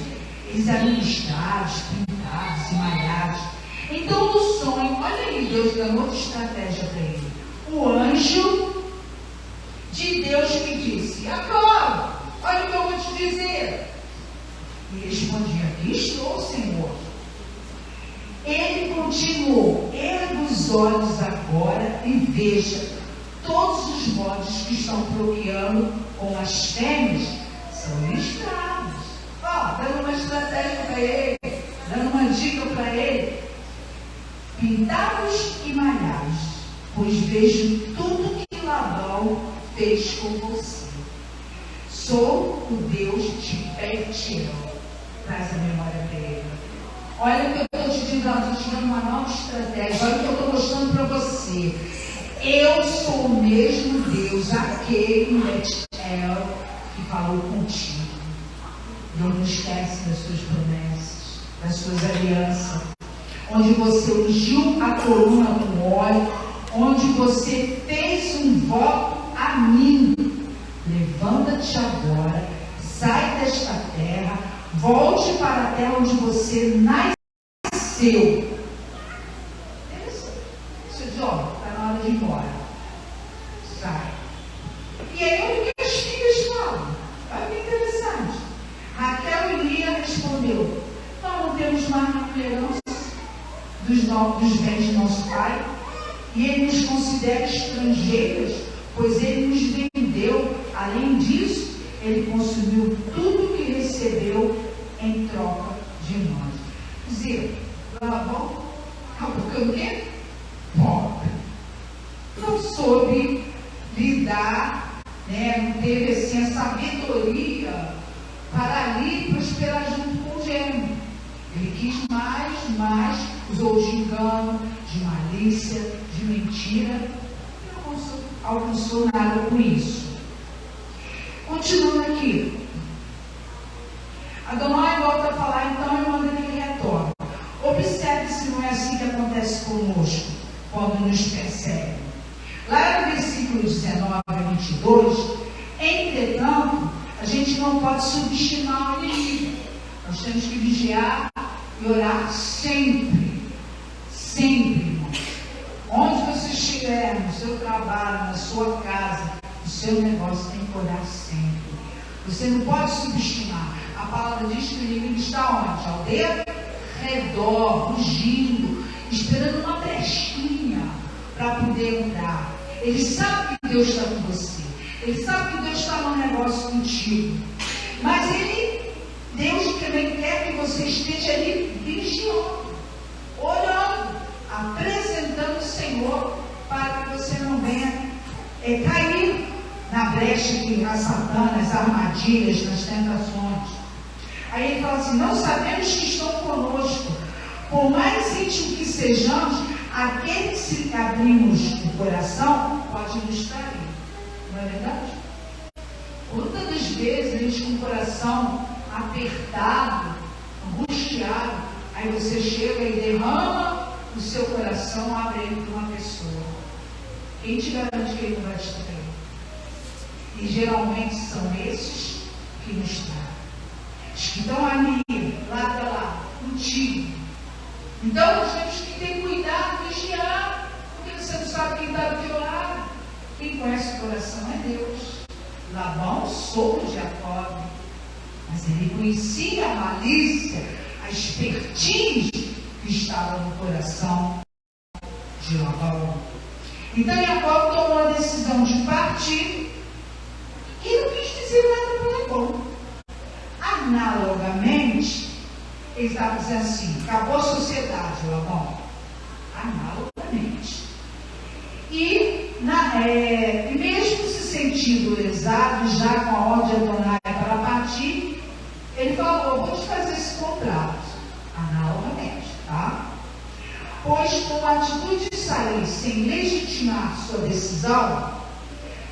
Eles eram listrados, pintados e malhados. Então no sonho, olha aí, Deus dando outra estratégia para ele. O anjo de Deus me disse, agora, olha o que eu vou te dizer. E respondia, aqui estou, Senhor. Ele continuou, erga os olhos agora e veja os bodes que estão bloqueando com as fêmeas são listrados. Dando uma estratégia para ele, dando uma dica para ele. Pintados e malhados, pois vejo tudo que Labão fez com você. Sou o Deus de Betiel. Traz a memória para ele. Olha o que eu estou te dizendo, estou te dando uma nova estratégia. Olha o que eu estou mostrando para você. Eu sou o mesmo Deus, aquele Betiel que falou contigo. Deus não esquece das suas promessas, das suas alianças. Onde você ungiu a coluna com óleo, onde você fez um voto a mim. Levanta-te agora, sai desta terra, volte para a terra onde você nasceu. Seu Jó, está na hora de ir embora. Sai. E aí, olha o que as filhas falam. Olha que interessante. Raquel e Lia respondeu: não temos mais herança dos bens de nosso pai, e ele nos considera estrangeiras, pois ele nos vendeu. Além disso, ele consumiu tudo que recebeu em troca de nós. Quer dizer, Labão acabou ficando pobre. Não soube lidar, não teve assim a sabedoria para ali prosperar junto com o gêmeo. Ele quis mais, usou de engano, de malícia, de mentira, e não alcançou nada com isso. Continuando aqui, Adonai volta a falar então e manda que ele retorne. Observe se não é assim que acontece conosco quando nos perseguem. Lá no versículo 19 a 22, entretanto, a gente não pode subestimar o inimigo. Nós temos que vigiar e orar sempre. Sempre, irmãos. Onde você estiver, no seu trabalho, na sua casa, no seu negócio, tem que orar sempre. Você não pode subestimar. A palavra diz que o inimigo está onde? Ao redor, rugindo, esperando uma brechinha para poder entrar. Ele sabe que Deus está com você. Ele sabe que Deus está no negócio contigo. Mas Deus também quer que você esteja ali vigiando, orando, apresentando o Senhor, para que você não venha cair na brecha que a Satã, nas armadilhas, nas tentações. Aí ele fala assim: não sabemos que estão conosco, por mais íntimo que sejamos, aquele que se abrimos o coração pode nos trair. Não é verdade? Quantas das vezes a gente com o coração apertado, angustiado, aí você chega e derrama o seu coração, abre ele para uma pessoa. Quem te garante que ele não vai te trair? E geralmente são esses que nos traem. Os que estão ali, lado a lado, contigo. Então nós temos que ter cuidado, vigiar, porque você não sabe quem está do teu lado. Quem conhece o coração é Deus. Labão soube de Jacó, mas ele conhecia a malícia, a expertise que estava no coração de Labão. Então Jacó tomou a decisão de partir e não quis dizer nada para Labão. Analogamente, ele estava dizendo assim: acabou a sociedade, Labão. Analogamente. E mesmo se sentindo lesado, já com a ordem de Adonai para partir, ele falou: vou te fazer esse contrato. Analogamente, tá? Pois com a atitude de sair sem legitimar sua decisão,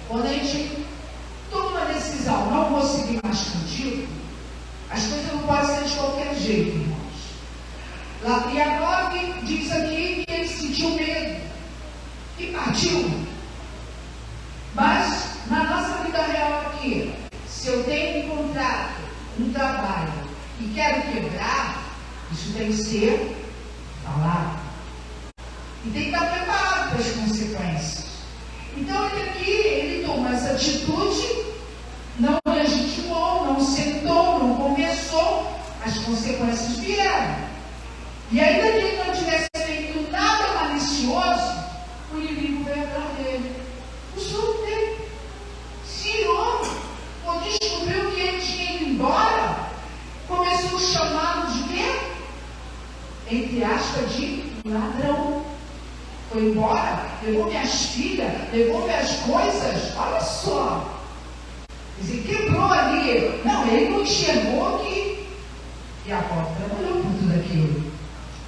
quando a gente toma uma decisão, não vou seguir mais contigo, as coisas não podem ser de qualquer jeito, irmãos. Jacob diz aqui que ele sentiu medo e partiu. Mas na nossa vida real aqui, se eu tenho um contrato, um trabalho e quero quebrar, isso tem que ser falado. E tem que estar preparado para as consequências. Então ele aqui, ele tomou essa atitude, não legitimou, não sentou, não conversou, as consequências vieram. E ainda que ele não tivesse feito nada malicioso, o inimigo veio atrás dele. O Senhor teve levou minhas filhas, levou minhas coisas. Olha só. Quer dizer, quebrou ali. Não, ele não enxergou que Jacó trabalhou por tudo aquilo.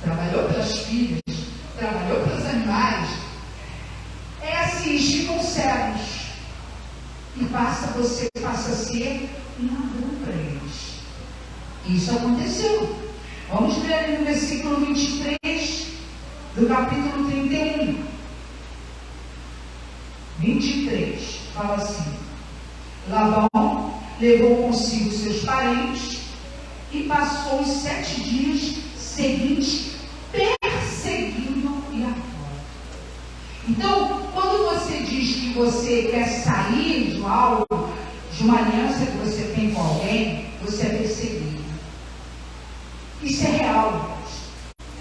Trabalhou pelas filhas, trabalhou pelos animais. Esses ficam cegos. E você passa a ser um ladrão para eles. Isso aconteceu. Vamos ler ali no versículo 23 do capítulo 31. 23. Fala assim: Labão levou consigo seus parentes e passou os 7 dias seguintes perseguindo Jacó. Então, quando você diz que você quer sair de algo, de uma aliança que você tem com alguém, você é perseguido. Isso é real.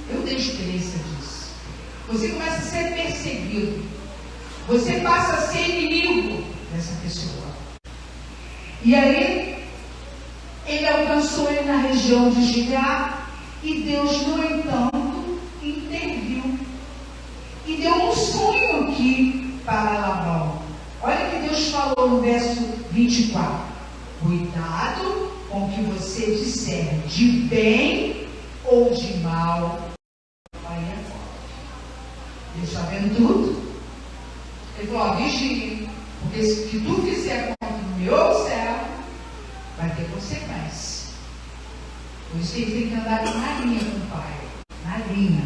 Eu tenho experiência disso. Você começa a ser perseguido. Você passa a ser inimigo dessa pessoa. E aí, ele alcançou ele na região de Gileade, e Deus, no entanto, interviu. E deu um sonho aqui para Labão. Olha o que Deus falou no verso 24. Cuidado com o que você disser, de bem ou de mal. Aí agora. Deus está vendo tudo? Ele falou, vigie, porque se que tu fizer contra o meu servo, vai ter consequência. Por isso que ele tem que andar na linha com o pai. Na linha.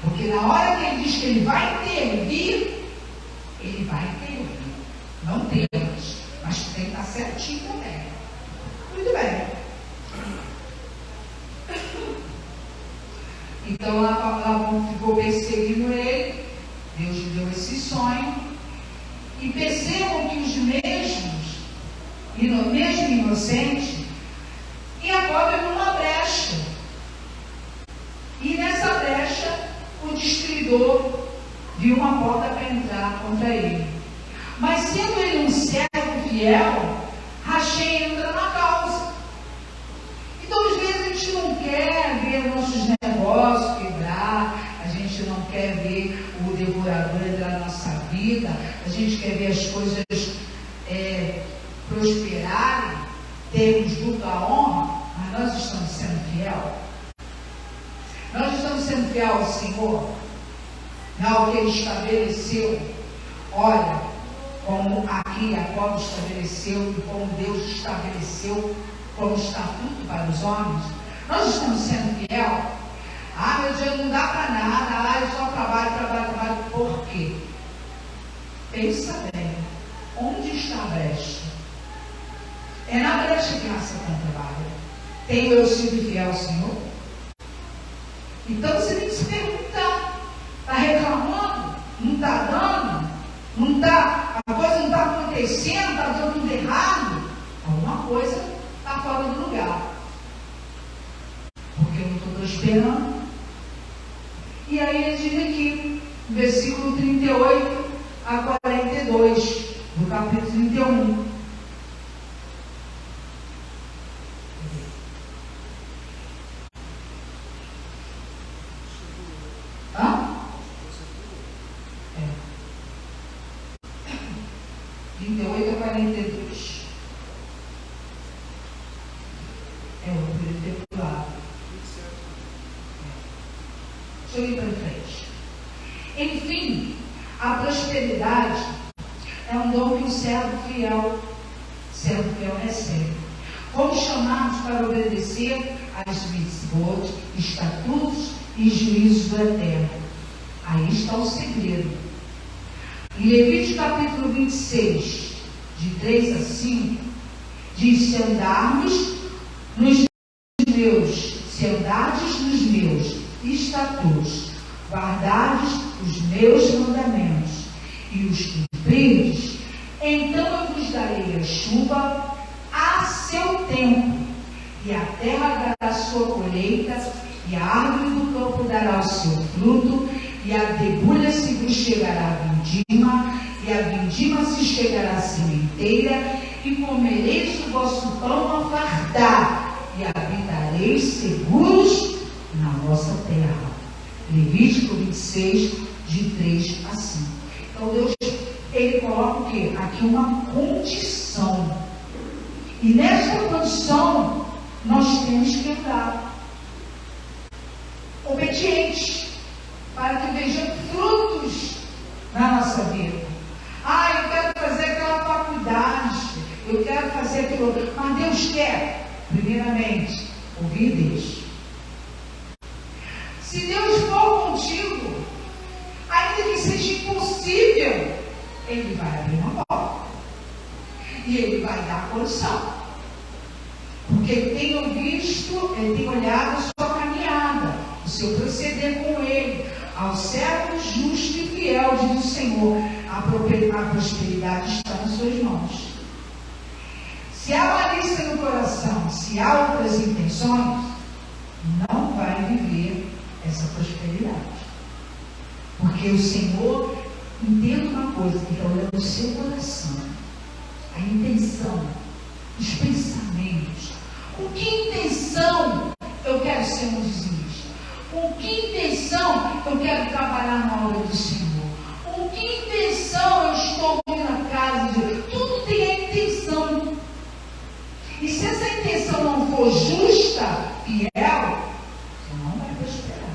Porque na hora que ele diz que ele vai intervir, ele vai intervir. Não temos, mas tem que estar certinho também. Muito bem. Então Labão ficou perseguindo ele. Deus lhe deu esse sonho. E percebam que os mesmos, mesmo inocentes, Jacó viu uma brecha. E nessa brecha, o destruidor viu uma porta para entrar contra ele. Mas sendo ele um servo fiel, Rachei entra na causa. Então, às vezes, a gente não quer ver nossos negócios quebrar, a gente não quer ver o devorador entrar na nossa vida, a gente quer ver as coisas prosperarem, termos dupla honra, mas nós estamos sendo fiel. Nós estamos sendo fiel ao Senhor, ao que Ele estabeleceu. Olha, como aqui Jacó estabeleceu e como Deus estabeleceu como estatuto para os homens. Nós estamos sendo fiel. Ah, meu Deus, não dá para nada. Ah, eu só trabalho. Por quê? Pensa bem. Onde está a brecha? É na brecha que nasce o trabalho. Tenho eu sido fiel ao Senhor? Então você tem que se perguntar: está reclamando? Não está dando? Não está, a coisa não está acontecendo? Está dando tudo errado? Alguma coisa está fora do lugar. Porque eu não estou prosperando. E aí ele diz aqui, no versículo 38 a 42, do capítulo 31. Enfim, a prosperidade é um dom que o servo fiel recebe. Fomos chamados para obedecer às mitzvot, estatutos e juízos do Eterno. Aí está o segredo. Em Levítico capítulo 26, de 3 a 5, diz: se andardes nos meus estatutos, guardardes os meus mandamentos e os cumprirdes, então eu vos darei a chuva a seu tempo, e a terra dará sua colheita, e a árvore do campo dará o seu fruto, e a debulha se vos chegará a vindima, e a vindima se chegará à sementeira, e comereis o vosso pão a fartar, e habitareis seguros na vossa terra. Levítico 26, de 3 a 5. Então Deus, Ele coloca o quê? Aqui uma condição. E nessa condição, nós temos que andar obedientes, para que vejam frutos na nossa vida. Eu quero fazer aquela faculdade, eu quero fazer aquilo, mas Deus quer, primeiramente, ouvir Deus. Se Deus for contigo, ainda que seja impossível, Ele vai abrir uma porta. E Ele vai dar a condição. Porque Ele tem visto, Ele tem olhado a sua caminhada, o seu proceder com Ele. Ao servo justo e fiel, diz o Senhor, a prosperidade está nas suas mãos. Se há malícia no coração, se há outras intenções, não vai viver essa prosperidade. Porque o Senhor, entenda uma coisa, que está olhando o seu coração, a intenção, os pensamentos. Com que intenção eu quero ser um dizimista? Com que intenção eu quero trabalhar na obra do Senhor? Com que intenção eu estou indo na casa de Deus? Tudo tem a intenção. E se essa intenção não for justa, fiel, você não vai prosperar.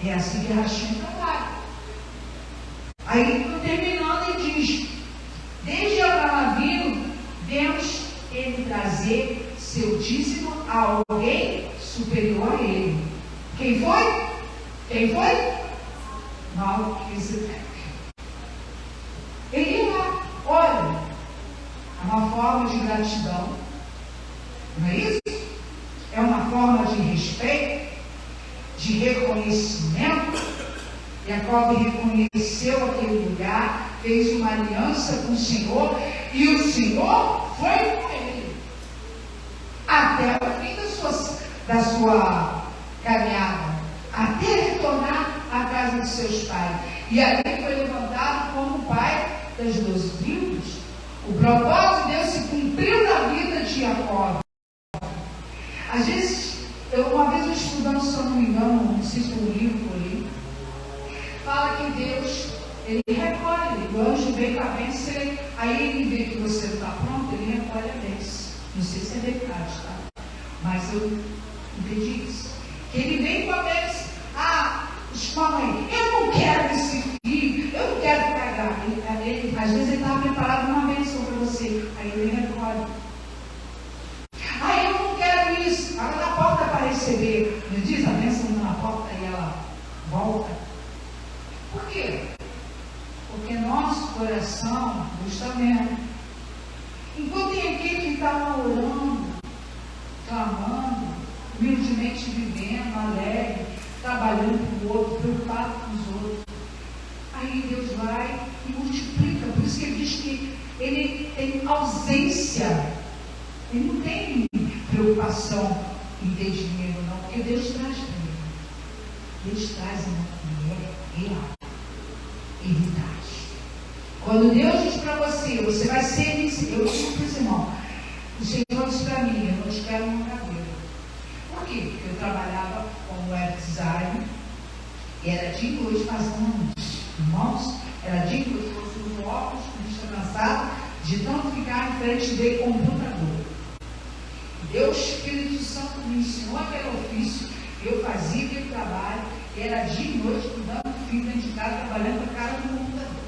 É assim que Rachinho trabalha. Aí, terminando, ele diz: desde Abraão vindo, vemos ele trazer seu dízimo a alguém superior a ele. Quem foi? Quem foi? Melquisedeque. Ele ia lá, olha, é uma forma de gratidão, não é isso? É uma forma de respeito, de reconhecimento. Jacob reconheceu aquele lugar, fez uma aliança com o Senhor, e o Senhor foi com ele até o fim da sua caminhada, até retornar à casa de seus pais. E ali foi levantado como pai das 12 tribos. O propósito de Deus se cumpriu na vida de Jacob. Às vezes, uma vez eu estudando, se eu não me engano, não sei se foi um livro ali, fala que Deus, Ele recolhe, o anjo vem com a bênção, aí Ele vê que você não está pronto, Ele recolhe a bênção. Não sei se é verdade, tá? Mas eu entendi isso. Que Ele vem com a bênção. Mamãe, eu não quero esse filho, eu não quero ficar grávida. Às vezes Ele estava preparado uma bênção para você, aí Ele recolhe. Eu não quero isso. Abre na porta para receber. Não diz a bênção na porta e ela volta. Por quê? Porque nosso coração, Deus está vendo. Enquanto tem aquele que está orando, clamando, humildemente vivendo, alegre, trabalhando com o outro, preocupado com os outros, aí Deus vai e multiplica. Por isso que Ele diz que Ele tem ausência. Ele não tem preocupação em ter dinheiro, não, porque Deus traz para Ele. Deus traz uma mulher real. Ele traz. Quando Deus diz para você, você vai ser esse. Eu digo para os irmãos, o Senhor disse para mim, eu não te quero uma cadeira. Por quê? Porque eu trabalhava como web designer e era dia e noite fazendo anúncios. Irmãos, era dia e noite, eu uso óculos, com vista cansada, de tanto ficar em frente de computador. Deus, Espírito Santo, me ensinou aquele ofício, eu fazia aquele trabalho, e era dia e noite, cuidando do filho dentro de casa, trabalhando com a cara no computador.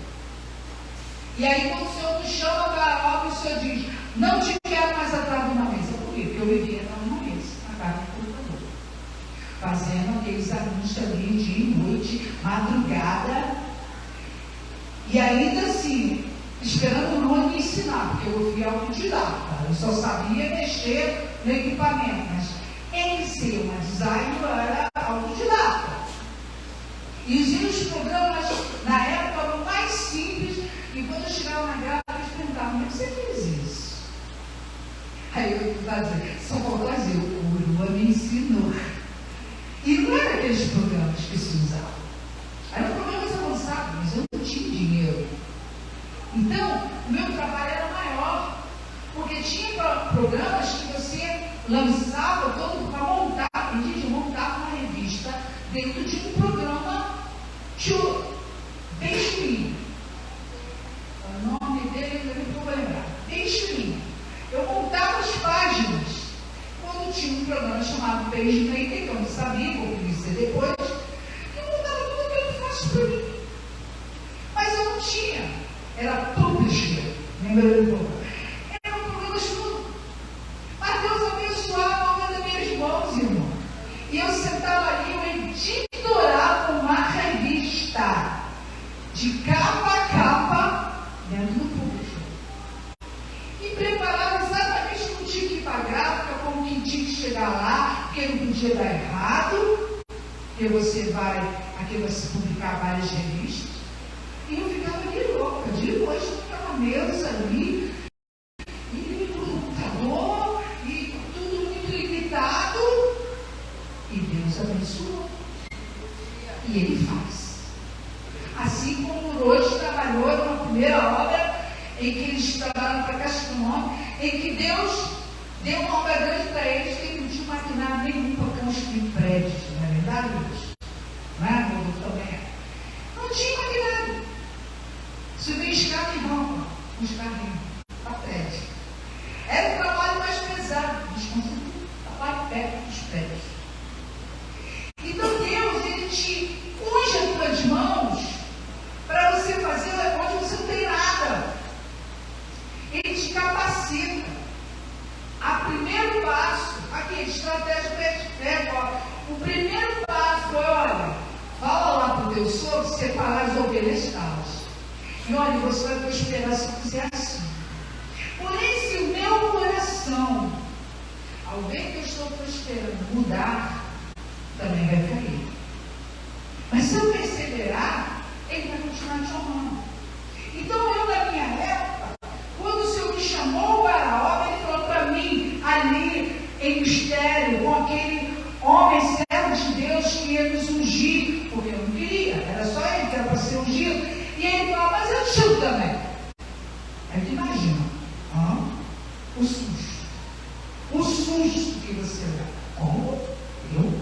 E aí, quando o Senhor nos chama para a obra, o Senhor diz: não te quero mais atrás de uma mesa. Por quê? Porque eu vivia numa mesa, na cara do computador, fazendo aqueles anúncios ali, dia e noite, madrugada, e ainda assim, esperando o nome me ensinar, porque eu fui autodidata, eu só sabia mexer no equipamento, mas em ser uma designer eu era autodidata. E os programas na época eram mais simples, e quando eu chegava na grávida, eles perguntavam: como é que você fez isso? Aí eu estava dizendo: só vou fazer, o Lua me ensinou. E não eram aqueles programas que se usavam, eram programas avançados, mas eu não tinha dinheiro. Então, o meu trabalho era maior, porque tinha programas que você lançava todo para montar. A gente montava uma revista dentro de um programa bem fez nem que eu não sabia, vou conhecer depois, e mudava tudo aquilo que faz para mim. Mas eu não tinha, era público, era um problema chulo. Mas Deus abençoava a obra das minhas mãos, irmão. E eu sentava ali, eu editorava uma revista de capa a capa dentro do público. E preparava exatamente como tinha que ir para a gráfica, como que tinha que chegar lá, porque não podia dar errado, porque você vai, aqui vai se publicar várias revistas. E eu ficava ali louca, de noite eu ficava mesa ali, e no computador, e tudo muito limitado. E Deus abençoou. E Ele faz. Assim como o Roche trabalhou numa primeira obra, em que eles trabalharam para Castelão, em que Deus deu uma obra grande para eles, que não tinha maquinário nenhum para construir prédios, não é verdade, Deus? Não é, Rodolfo, também? Não tinha maquinário. Você vem escada e rampa, uns carrinhos, para prédio. Era o trabalho mais pesado dos construtores, trabalho perto dos prédios. Então Deus, Ele te unge as tuas mãos para você fazer onde você não tem nada. Ele te capacita. A primeiro passo, aqui, estratégia pega, o primeiro passo foi, olha, fala lá para o teu sogro separar as ovelhas talas. E olha, você vai prosperar se fizer assim. Porém, se o meu coração, ao ver que eu estou prosperando, mudar, também vai cair. Mas se eu perseverar, Ele vai continuar te honrando. Então, eu, na minha época, quando o Senhor me chamou para a obra, Ele falou para mim, ali, em mistério, com aquele homem, servo de Deus, que ia nos ungir, porque eu não queria, era só ele que era para ser ungido. E ele falou, mas eu te amo também. Aí tu imagina, o susto que você dá. Como? Eu?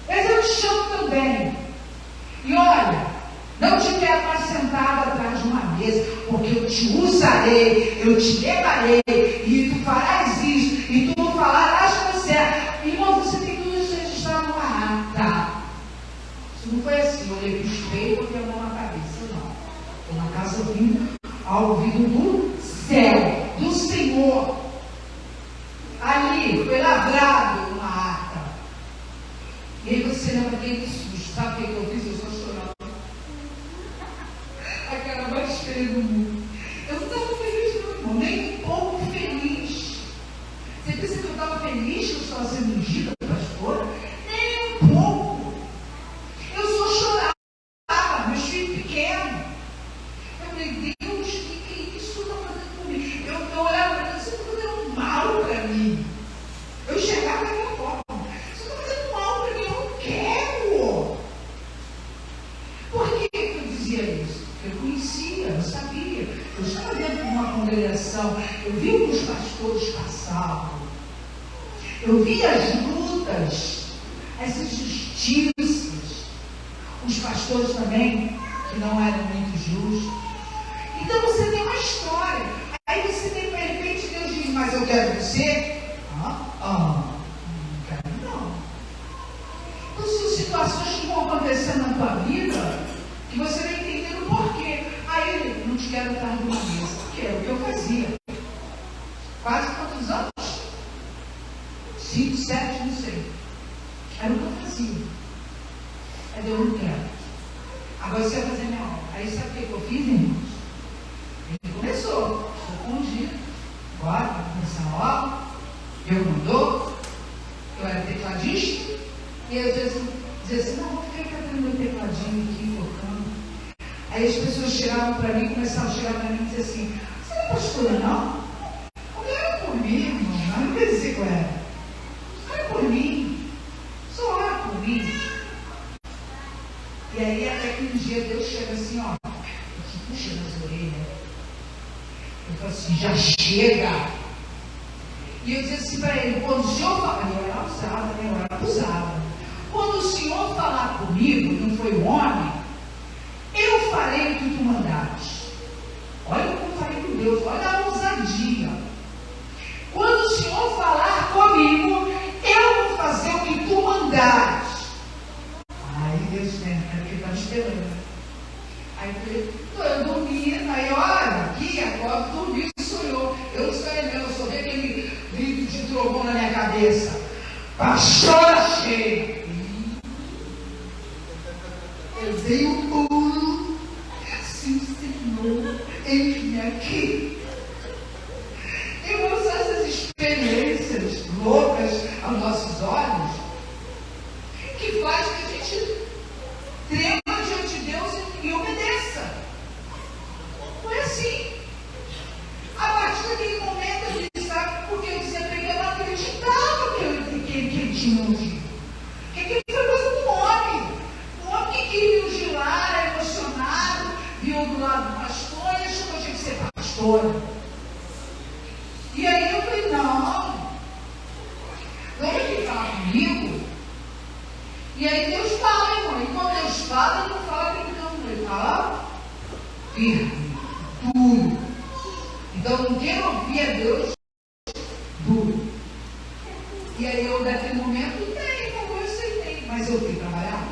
Mas eu te chamo também. E olha, não te quero mais sentado atrás de uma mesa, porque eu te usarei, eu te levarei, e tu farás isso, e tu falarás com você. Irmão, você tem tudo isso registrado numa ata. Isso não foi assim, eu olhei para o espelho e botei a mão na cabeça, não. Estou na casa ouvindo ao ouvido do céu, do Senhor. Ali foi lavrado uma ata. E aí você lembra aquele susto. Sabe o que eu fiz? Eu só chorava. A cara mais feia do mundo. Eu não estava feliz, não, irmão. Nem um pouco feliz. Você pensa que eu estava feliz que eu estava sendo ungida, pastora? Nem um pouco. Eu só chorava. Meus filhos pequenos. Eu falei, Deus, o que isso está fazendo comigo? Eu olhava para Deus, você está fazendo mal para mim. Eu chegava daquela forma. Você está fazendo mal para mim, eu não quero. Por que eu dizia isso? Porque eu conhecia, eu sabia. Eu estava dentro de uma congregação, eu vi como os pastores passavam. Eu vi as lutas, as injustiças. Os pastores também, que não eram muito justos. Então você tem uma história. Aí você tem, de repente, Deus diz, mas eu quero você. Não quero não. Então são situações que vão acontecer na tua vida que você vai entender o porquê. Aí não te quero estar numa mesa. Que era o que eu fazia. Quase quantos anos? 5, 7, não sei. Era o que eu fazia. Aí eu não quero. Agora você vai fazer minha obra. Aí sabe o que eu fiz, irmãos? Ele começou. Estou congido. Bora, vamos começar a obra. Eu mandou. Eu era tecladista. E às vezes dizia assim, não, vou ficar cantando meu tecladinho aqui, tocando. Aí as pessoas chegavam para mim, começavam a chegar para mim e diziam assim, você não é pastora, não? Olha por mim, irmão. Não quer dizer com ela. Olha por mim. Só olha por mim. E aí até que um dia Deus chega assim, ó, te puxa nas orelhas. Eu falo assim, já chega. E eu dizia assim para ele, quando o Senhor falar, eu era usada, né? Eu era abusada. Quando o Senhor falar comigo, não foi o homem, eu farei o que tu mandaste. Olha o que eu falei com Deus, olha a ousadia. Quando o Senhor falar comigo, eu vou fazer Pastora cheia. Eu dei o pulo. Sim, Senhor, eis-me aqui. Irmãos, essas experiências loucas aos nossos olhos, que faz que a gente trema diante de Deus e obedeça. Foi assim. A partir daquele momento a gente sabe porque eu dizia para ele, eu não acreditava que ele tinha ungido. Que aquilo foi coisa do homem. Um homem que queria ungir lá, era emocionado, viu do lado do pastor e achou que eu tinha que ser pastora. E aí eu falei, não. Vamos aqui falar comigo. E aí Deus fala, irmão. E quando Deus fala, ele não fala brincando, ele fala firme, duro. Então ninguém ouvia Deus duro. E aí eu, naquele momento, como eu aceitei. Mas eu fui trabalhar.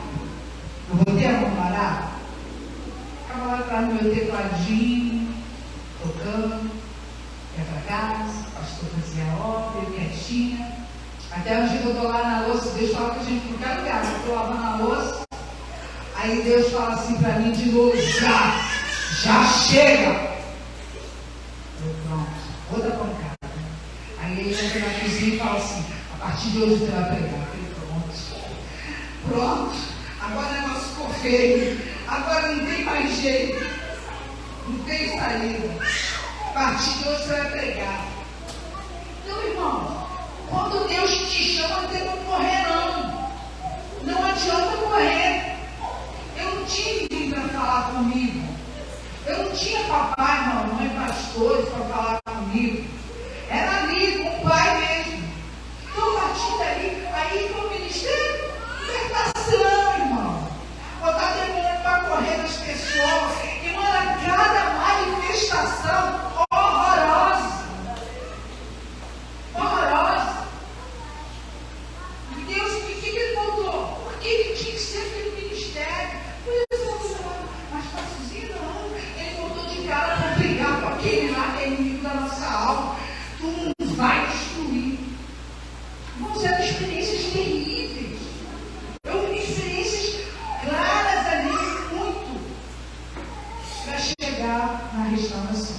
Eu voltei a trabalhar. Ficava lá atrás no meu tecladinho, tocando, ia para casa, o pastor fazia a obra, eu quietinha. Até um dia que eu estou lá na louça, Deus fala que a gente não quer lugar. Eu estou lavando a louça. Aí Deus fala assim para mim de novo, já chega. Eu, pronto, outra pancada. Aí ele entra na cozinha e fala assim, a partir de hoje você vai pregar. Eu falei, pronto, agora o negócio ficou feio, agora não tem mais jeito, não tem saída. A partir de hoje você vai pregar. Então, irmão, quando Deus te chama, não tem como correr, não. Não adianta correr. Eu não tinha ninguém para falar comigo. Eu não tinha papai, mamãe, pastores para falar comigo. Era ali, com o pai mesmo. Então, a partir dali, aí com o ministério, libertação, irmão. Botar demônio para correr das pessoas. E manda cada manifestação horrorosa. Horrorosa. E Deus, por que ele voltou? Porque ele tinha que ser aquele ministério. Por isso eu vou mais facilzinho, não. Ele voltou de cara para brigar com aquele lá, que é inimigo da nossa alma. Tu não vai destruir. Vamos ter experiências terríveis. Eu vi experiências claras ali, muito, para chegar na restauração.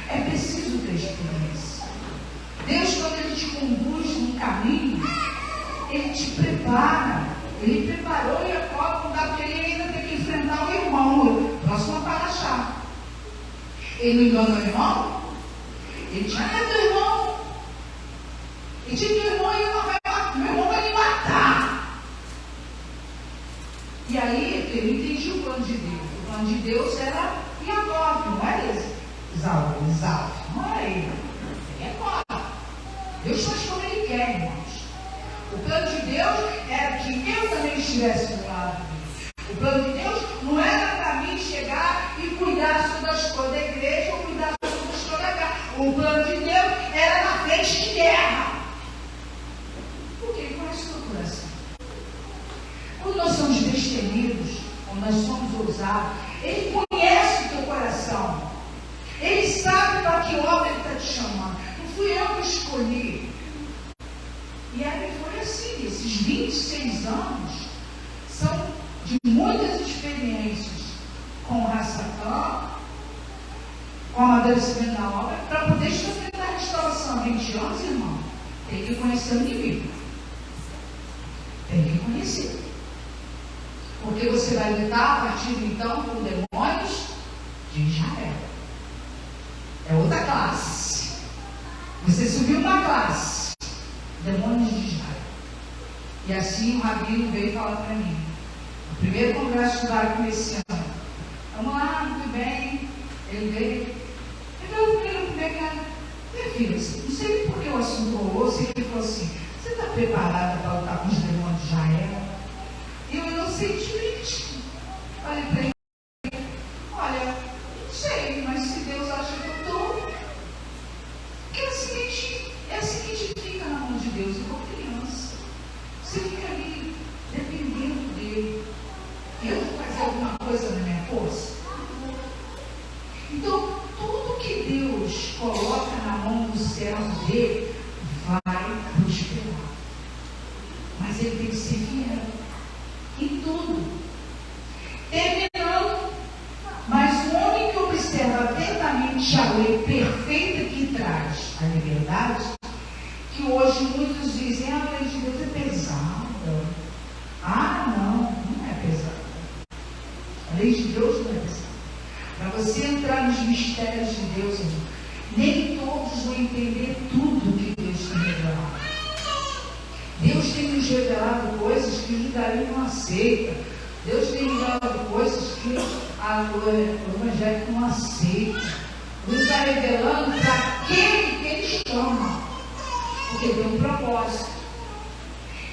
É preciso ter experiência. Deus, quando Ele te conduz num caminho, Ele te prepara. Ele preparou Jacó, não dá, porque ele ainda tem que enfrentar o irmão. Próximo a Paraxá. Ele não enganou o irmão? Ele tinha medo do irmão. Ele tinha que o irmão ia meu irmão vai me matar. E aí ele entendia o plano de Deus. O plano de Deus era Jacó, não era Esaú. Não era ele. Ele é Jacó. Deus faz como Ele quer, irmãos. O plano de Deus era que eu também estivesse do lado dele. O plano de Deus não era para mim chegar e cuidar sobre as coisas da igreja ou cuidar sobre as coisas da casa. O plano de Deus era na frente de guerra. Porque Ele conhece o teu coração. Quando nós somos destemidos, quando nós somos ousados, Ele conhece o teu coração. Ele sabe para que obra Ele está te chamando. Não fui eu que escolhi. E aí foi assim, esses 26 anos são de muitas experiências com o Rassatã, com o amadurecimento da obra, para poder fazer a restauração. 20 anos, irmão, tem que conhecer o inimigo. Tem que conhecer. Porque você vai lutar a partir de então com demônios de Israel. É outra classe. Você subiu uma classe. Demônios de Israel. E assim o rabino veio falar para mim. O primeiro congresso judaico esse ano. Vamos lá, muito bem. Ele veio. Eu falei, como é que é? Minha filha, não sei por que o assunto rolou, sei que ele falou assim, você está preparada para lutar com os demônios de Israel? E eu inocentemente falei para ele, olha, não sei, mas se Deus acha que eu estou, porque é assim que a gente fica na mão de Deus, igual criança. Você fica ali dependendo dele. Eu vou fazer alguma coisa na minha força? Então, tudo que Deus coloca na mão do servo dele vai prosperar. observa atentamente a lei perfeita que traz a liberdade, que hoje muitos dizem, a lei de Deus é pesada. Ah, não é pesada. A lei de Deus não é pesada. Para você entrar nos mistérios de Deus, irmão, nem todos vão entender tudo que Deus tem revelado. Deus tem nos revelado coisas que o judaísmo não aceita. Deus tem revelado coisas que o evangelho não aceita. Deus está revelando para aquele que Ele chama, porque tem um propósito.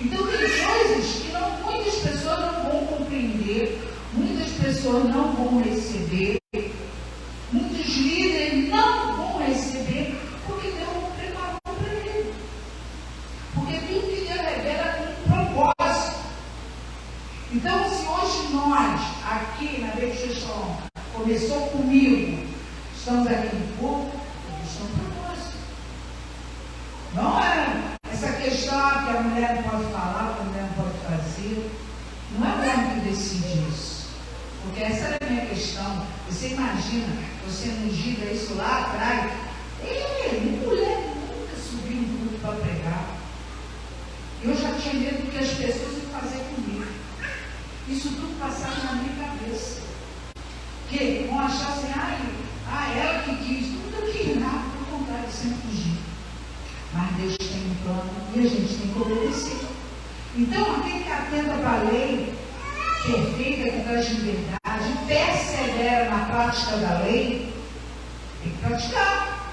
Então tem coisas que muitas pessoas não vão compreender, muitas pessoas não vão receber, muitos líderes não vão receber, porque Deus não preparou para ele. Porque tudo que Deus revela tem um propósito. Então, se hoje nós, aqui na Bexexão, começou comigo, estamos aqui no povo, Deus tem um propósito. Não é essa questão que a mulher não pode falar, que a mulher não pode fazer. Não é o homem que decide isso. Porque essa era a minha questão. Você imagina, você não gira isso lá atrás. Mulher nunca subiu no grupo para pregar. Eu já tinha medo do que as pessoas iam fazer comigo. Isso tudo passava na minha cabeça. Que vão achar assim, ela que quis. Nunca quis nada, pelo contrário, sempre fugi. Mas Deus tem um plano e a gente tem que obedecer. Então, aquele que atenta para a lei perfeita que traz liberdade, persevera na prática da lei, tem que praticar.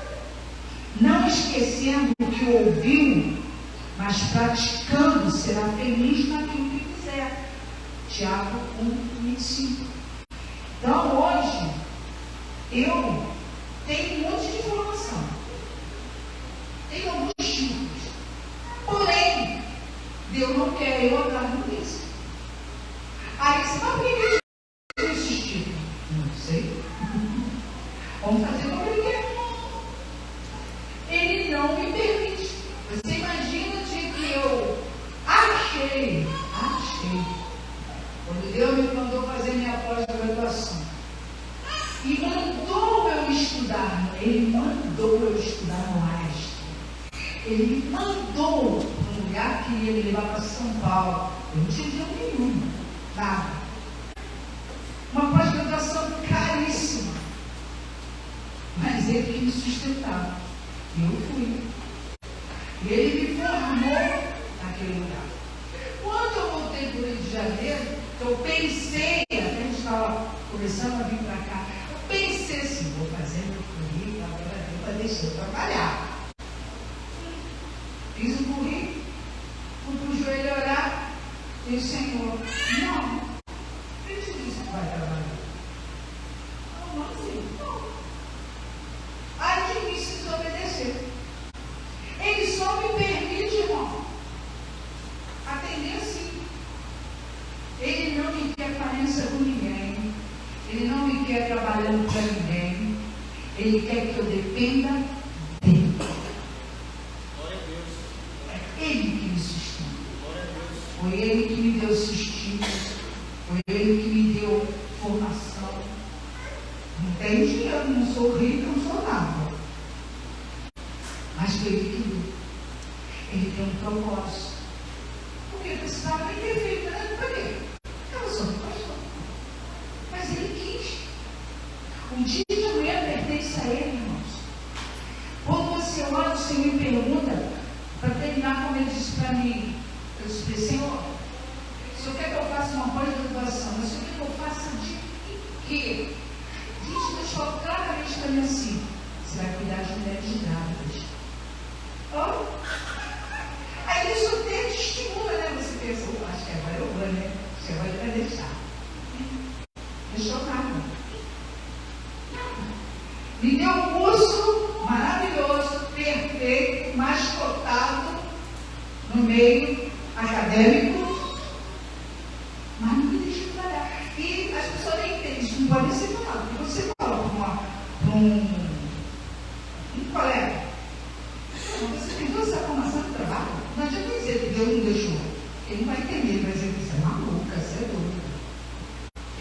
Não esquecendo o que ouviu, mas praticando, será feliz naquilo que fizer. Tiago 1:25. Então, hoje, eu tenho um monte de informação. Tenho alguns tipos. Porém, Deus não quer eu andar nisso. Aí você vai aprender esses tipos. Não sei. Vamos fazer como ele quer. Ele não me permite. Você imagina de que eu achei. Quando Deus me mandou fazer minha pós-graduação. E mandou eu estudar. Ele mandou eu estudar no Einstein. Ele me mandou para um lugar que ia me levar para São Paulo. Eu não tinha dinheiro nenhum. Nada. Uma pós-graduação caríssima. Mas ele que me sustentava. E eu fui. E ele me formou naquele lugar. Quando eu voltei para o Rio de Janeiro, eu pensei, a gente estava começando a vir para cá, eu pensei assim, vou fazer meu currículo, agora para deixar eu trabalhar. Fiz o currículo, fui para o joelho orar, e o Senhor, não, quem te disse que vai trabalhar? Não. Aí de mim se desobedecer. Ele só me permite, irmão, atender assim. Ele não me quer aparência com ninguém. Ele não me quer trabalhando para ninguém. Ele quer que eu dependa dele. É Ele que me sustenta. Foi Ele que me deu sustento. Foi Ele que me deu formação. Não tenho dinheiro, não sou rico, não sou nada. Mas foi Ele que deu. Ele tem um propósito. Porque eu precisava me ter feito, né? Por quê? Eu sou pastor. Mas Ele quis. O dia de amanhã pertence a Ele, irmãos. Quando você olha, o Senhor me pergunta, para terminar como Ele disse para mim, eu disse, Senhor, o Senhor quer que eu faça uma pós-graduação, mas o Senhor quer que eu faça de quê? Diz, Deus falou claramente para mim assim, você vai cuidar de mulheres grávidas. Oh. Aí isso até te estimula, né? Você pensa, acho que agora eu vou, né? Você vai deixar. Deixou nada. Me deu um curso maravilhoso, perfeito, mais cotado no meio acadêmico, mas não me deixa trabalhar. E as pessoas nem entendem, isso não pode ser falado. Porque você fala para um colega, você tem toda essa formação de trabalho, não adianta dizer que Deus não deixou. Ele não vai entender, ele vai dizer que você é maluca, você é doida.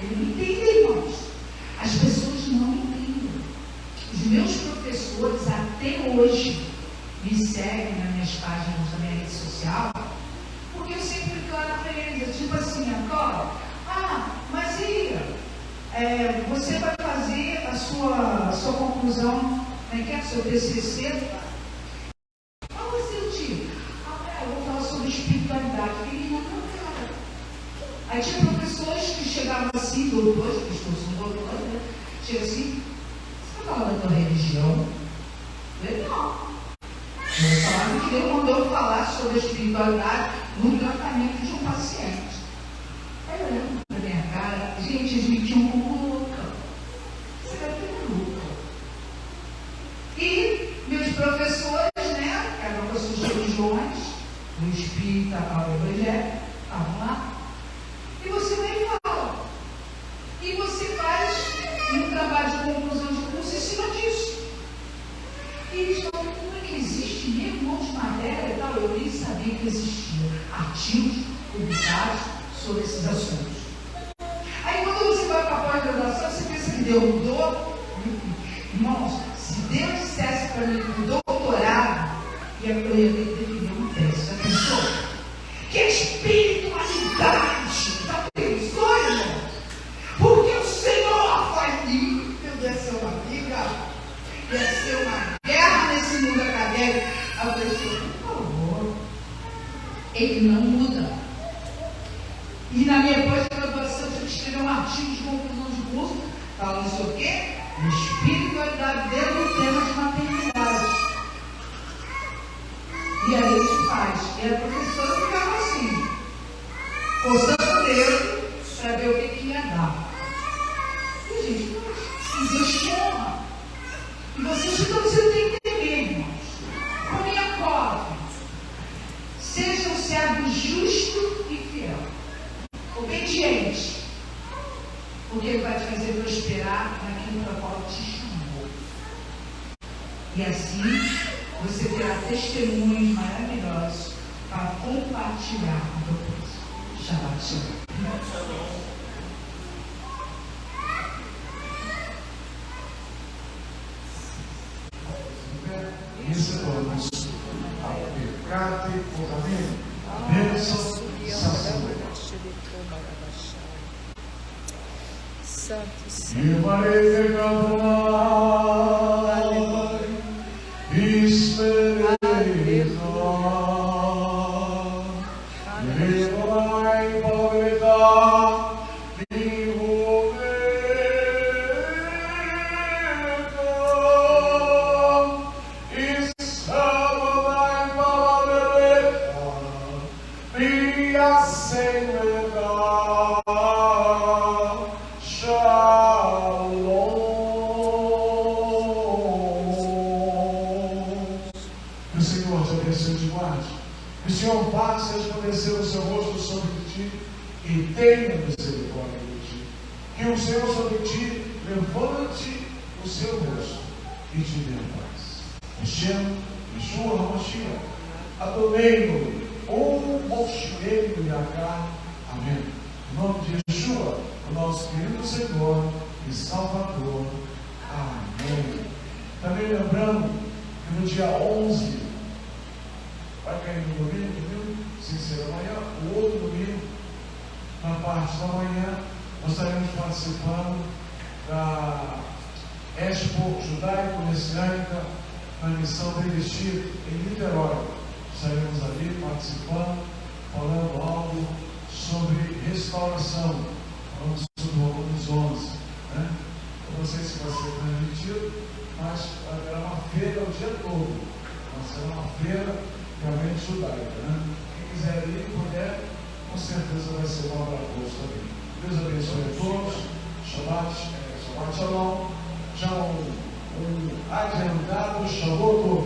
Ele não entende, irmãos. As pessoas não entendem. meus professores até hoje me seguem nas minhas páginas da minha rede social, porque eu sempre claro para eles, tipo assim, agora, mas você vai fazer a sua conclusão, seu TCC? Qual vai ser o dia? Eu vou falar sobre espiritualidade. Menina, não, cara. Aí tinha professores que chegavam assim, doutores, que são doutores, né? Chega assim, você vai falar da tua religião? Eu não. Eu falava que Deus mandou eu falar sobre a espiritualidade no tratamento de um paciente. Aí eu olhando para minha cara, gente, eles me tinham como louca. Você deve ter louca. E meus professores, né, eram professores de religiões, o espírita, o evangelho, estavam lá. E você vai e fala. E você faz um trabalho de conclusão de curso em cima disso. E eles falam, como é que existe mesmo um monte de matéria e tal? Eu nem sabia que existia artigos publicados sobre esses assuntos. Aí quando você vai para a pós-graduação, você pensa que Deus mudou. Irmãos, se Deus dissesse para mim que o doutorado ia defender um texto, já pensou? Que espiritualidade! Já pensou, irmão? Porque o Senhor faz isso. Ia ser uma briga, ia ser uma guerra nesse mundo acadêmico. Aí eu falei, Senhor, por favor, ele não muda. E na minha pós-graduação, eu tive que escrever um artigo de conclusão de curso, falando isso o quê? Espiritualidade dentro do tema de maternidade. E aí a gente faz. E a professora ficava assim, coçando o dedo para ver o que ia dar. E gente, se Deus te honra. E vocês ficam dizendo que entender, irmãos. Como Jacob, seja um servo justo e fiel, obediente, porque ele vai te fazer prosperar naquilo para o qual te chamou. E assim você terá testemunhos maravilhosos para compartilhar com o teu povo. Shabbat Shalom. Recebamos a pecate potamento, bênção e saúde. Santo, Santo. E Maria Amém. Em nome de Yeshua, o nosso querido Senhor e Salvador. Amém. Também lembrando que no dia 11, vai cair no domingo, sem ser amanhã, o outro domingo, na parte da manhã, nós estaremos participando da Expo Judaico-Messiânica na missão de Elixir em Niterói. Estaremos ali participando, falando algo sobre restauração, falando sobre o Romanos 11. Né? Eu não sei se vai ser transmitido, mas haverá uma feira o dia todo. Vai ser uma feira realmente judaica. Né? Quem quiser ir e puder, com certeza vai ser uma obra boa também. Deus abençoe a todos. Shabbat Shalom. Já um adiantado Shalom.